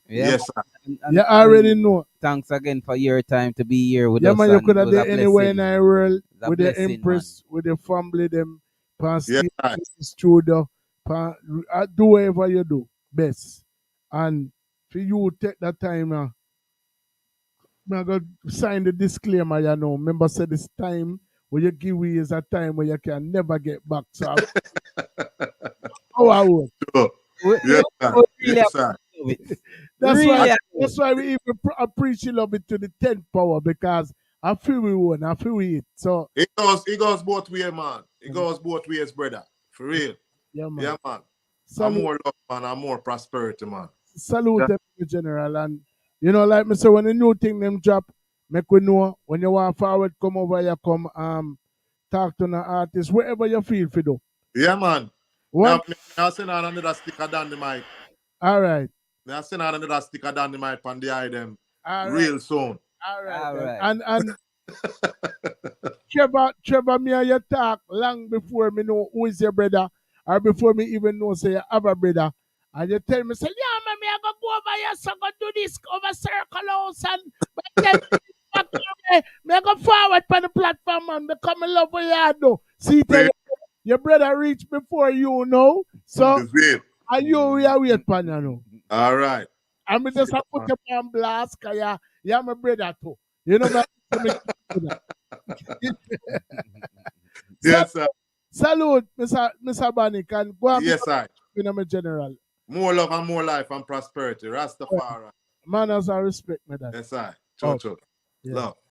Yeah, Yes, sir. You already know. Thanks again for your time to be here with Yeah, us. man, you and could it have was a done anywhere in blessing. the world It's a with the blessing, Empress, with the family, them, past Yes, the sir. studio, do whatever you do best. And for you take that time, I got sign the disclaimer, you know. Remember, said this time where you give away is a time where you can never get back. So, how I would. Sure. We Yes, sir. really Yes, sir. love it. That's Really, why we even appreciate love it to the 10th power, because I feel we won, I feel we it. So It goes both ways, man. It goes both ways, brother. For real. yeah, man. Yeah, man. I'm Salute, more love, man. I'm more prosperity, man. salute Yeah. them in general. And you know, like me say, when the new thing them drop, make we know when you want forward, come over here, come talk to an artist, wherever you feel for do. Yeah, man. One, Now send out another sticker down the mic. all right, Now send out another sticker down the mic on the item all right, real soon. all right, all right. and Trevor, me and you talk long before me know who is your brother, or before me even know say you have a brother. And you tell me, say, yeah, man, me I go over here, so go do this, over circle house, and then back away. Me I go forward for the platform, man, become in love with you, do. See, tell you, your brother reach before you know, so, are you we are wait for you know. All right. And me just put you on blast, because you're my brother too. You know, Yes, sir. Salute, Mr. Bonnick, and go on. Yes, sir. In my general. More love and more life and prosperity. Rastafari. Manners and respect, my dad. Yes, sir. Cho. Yeah. Love.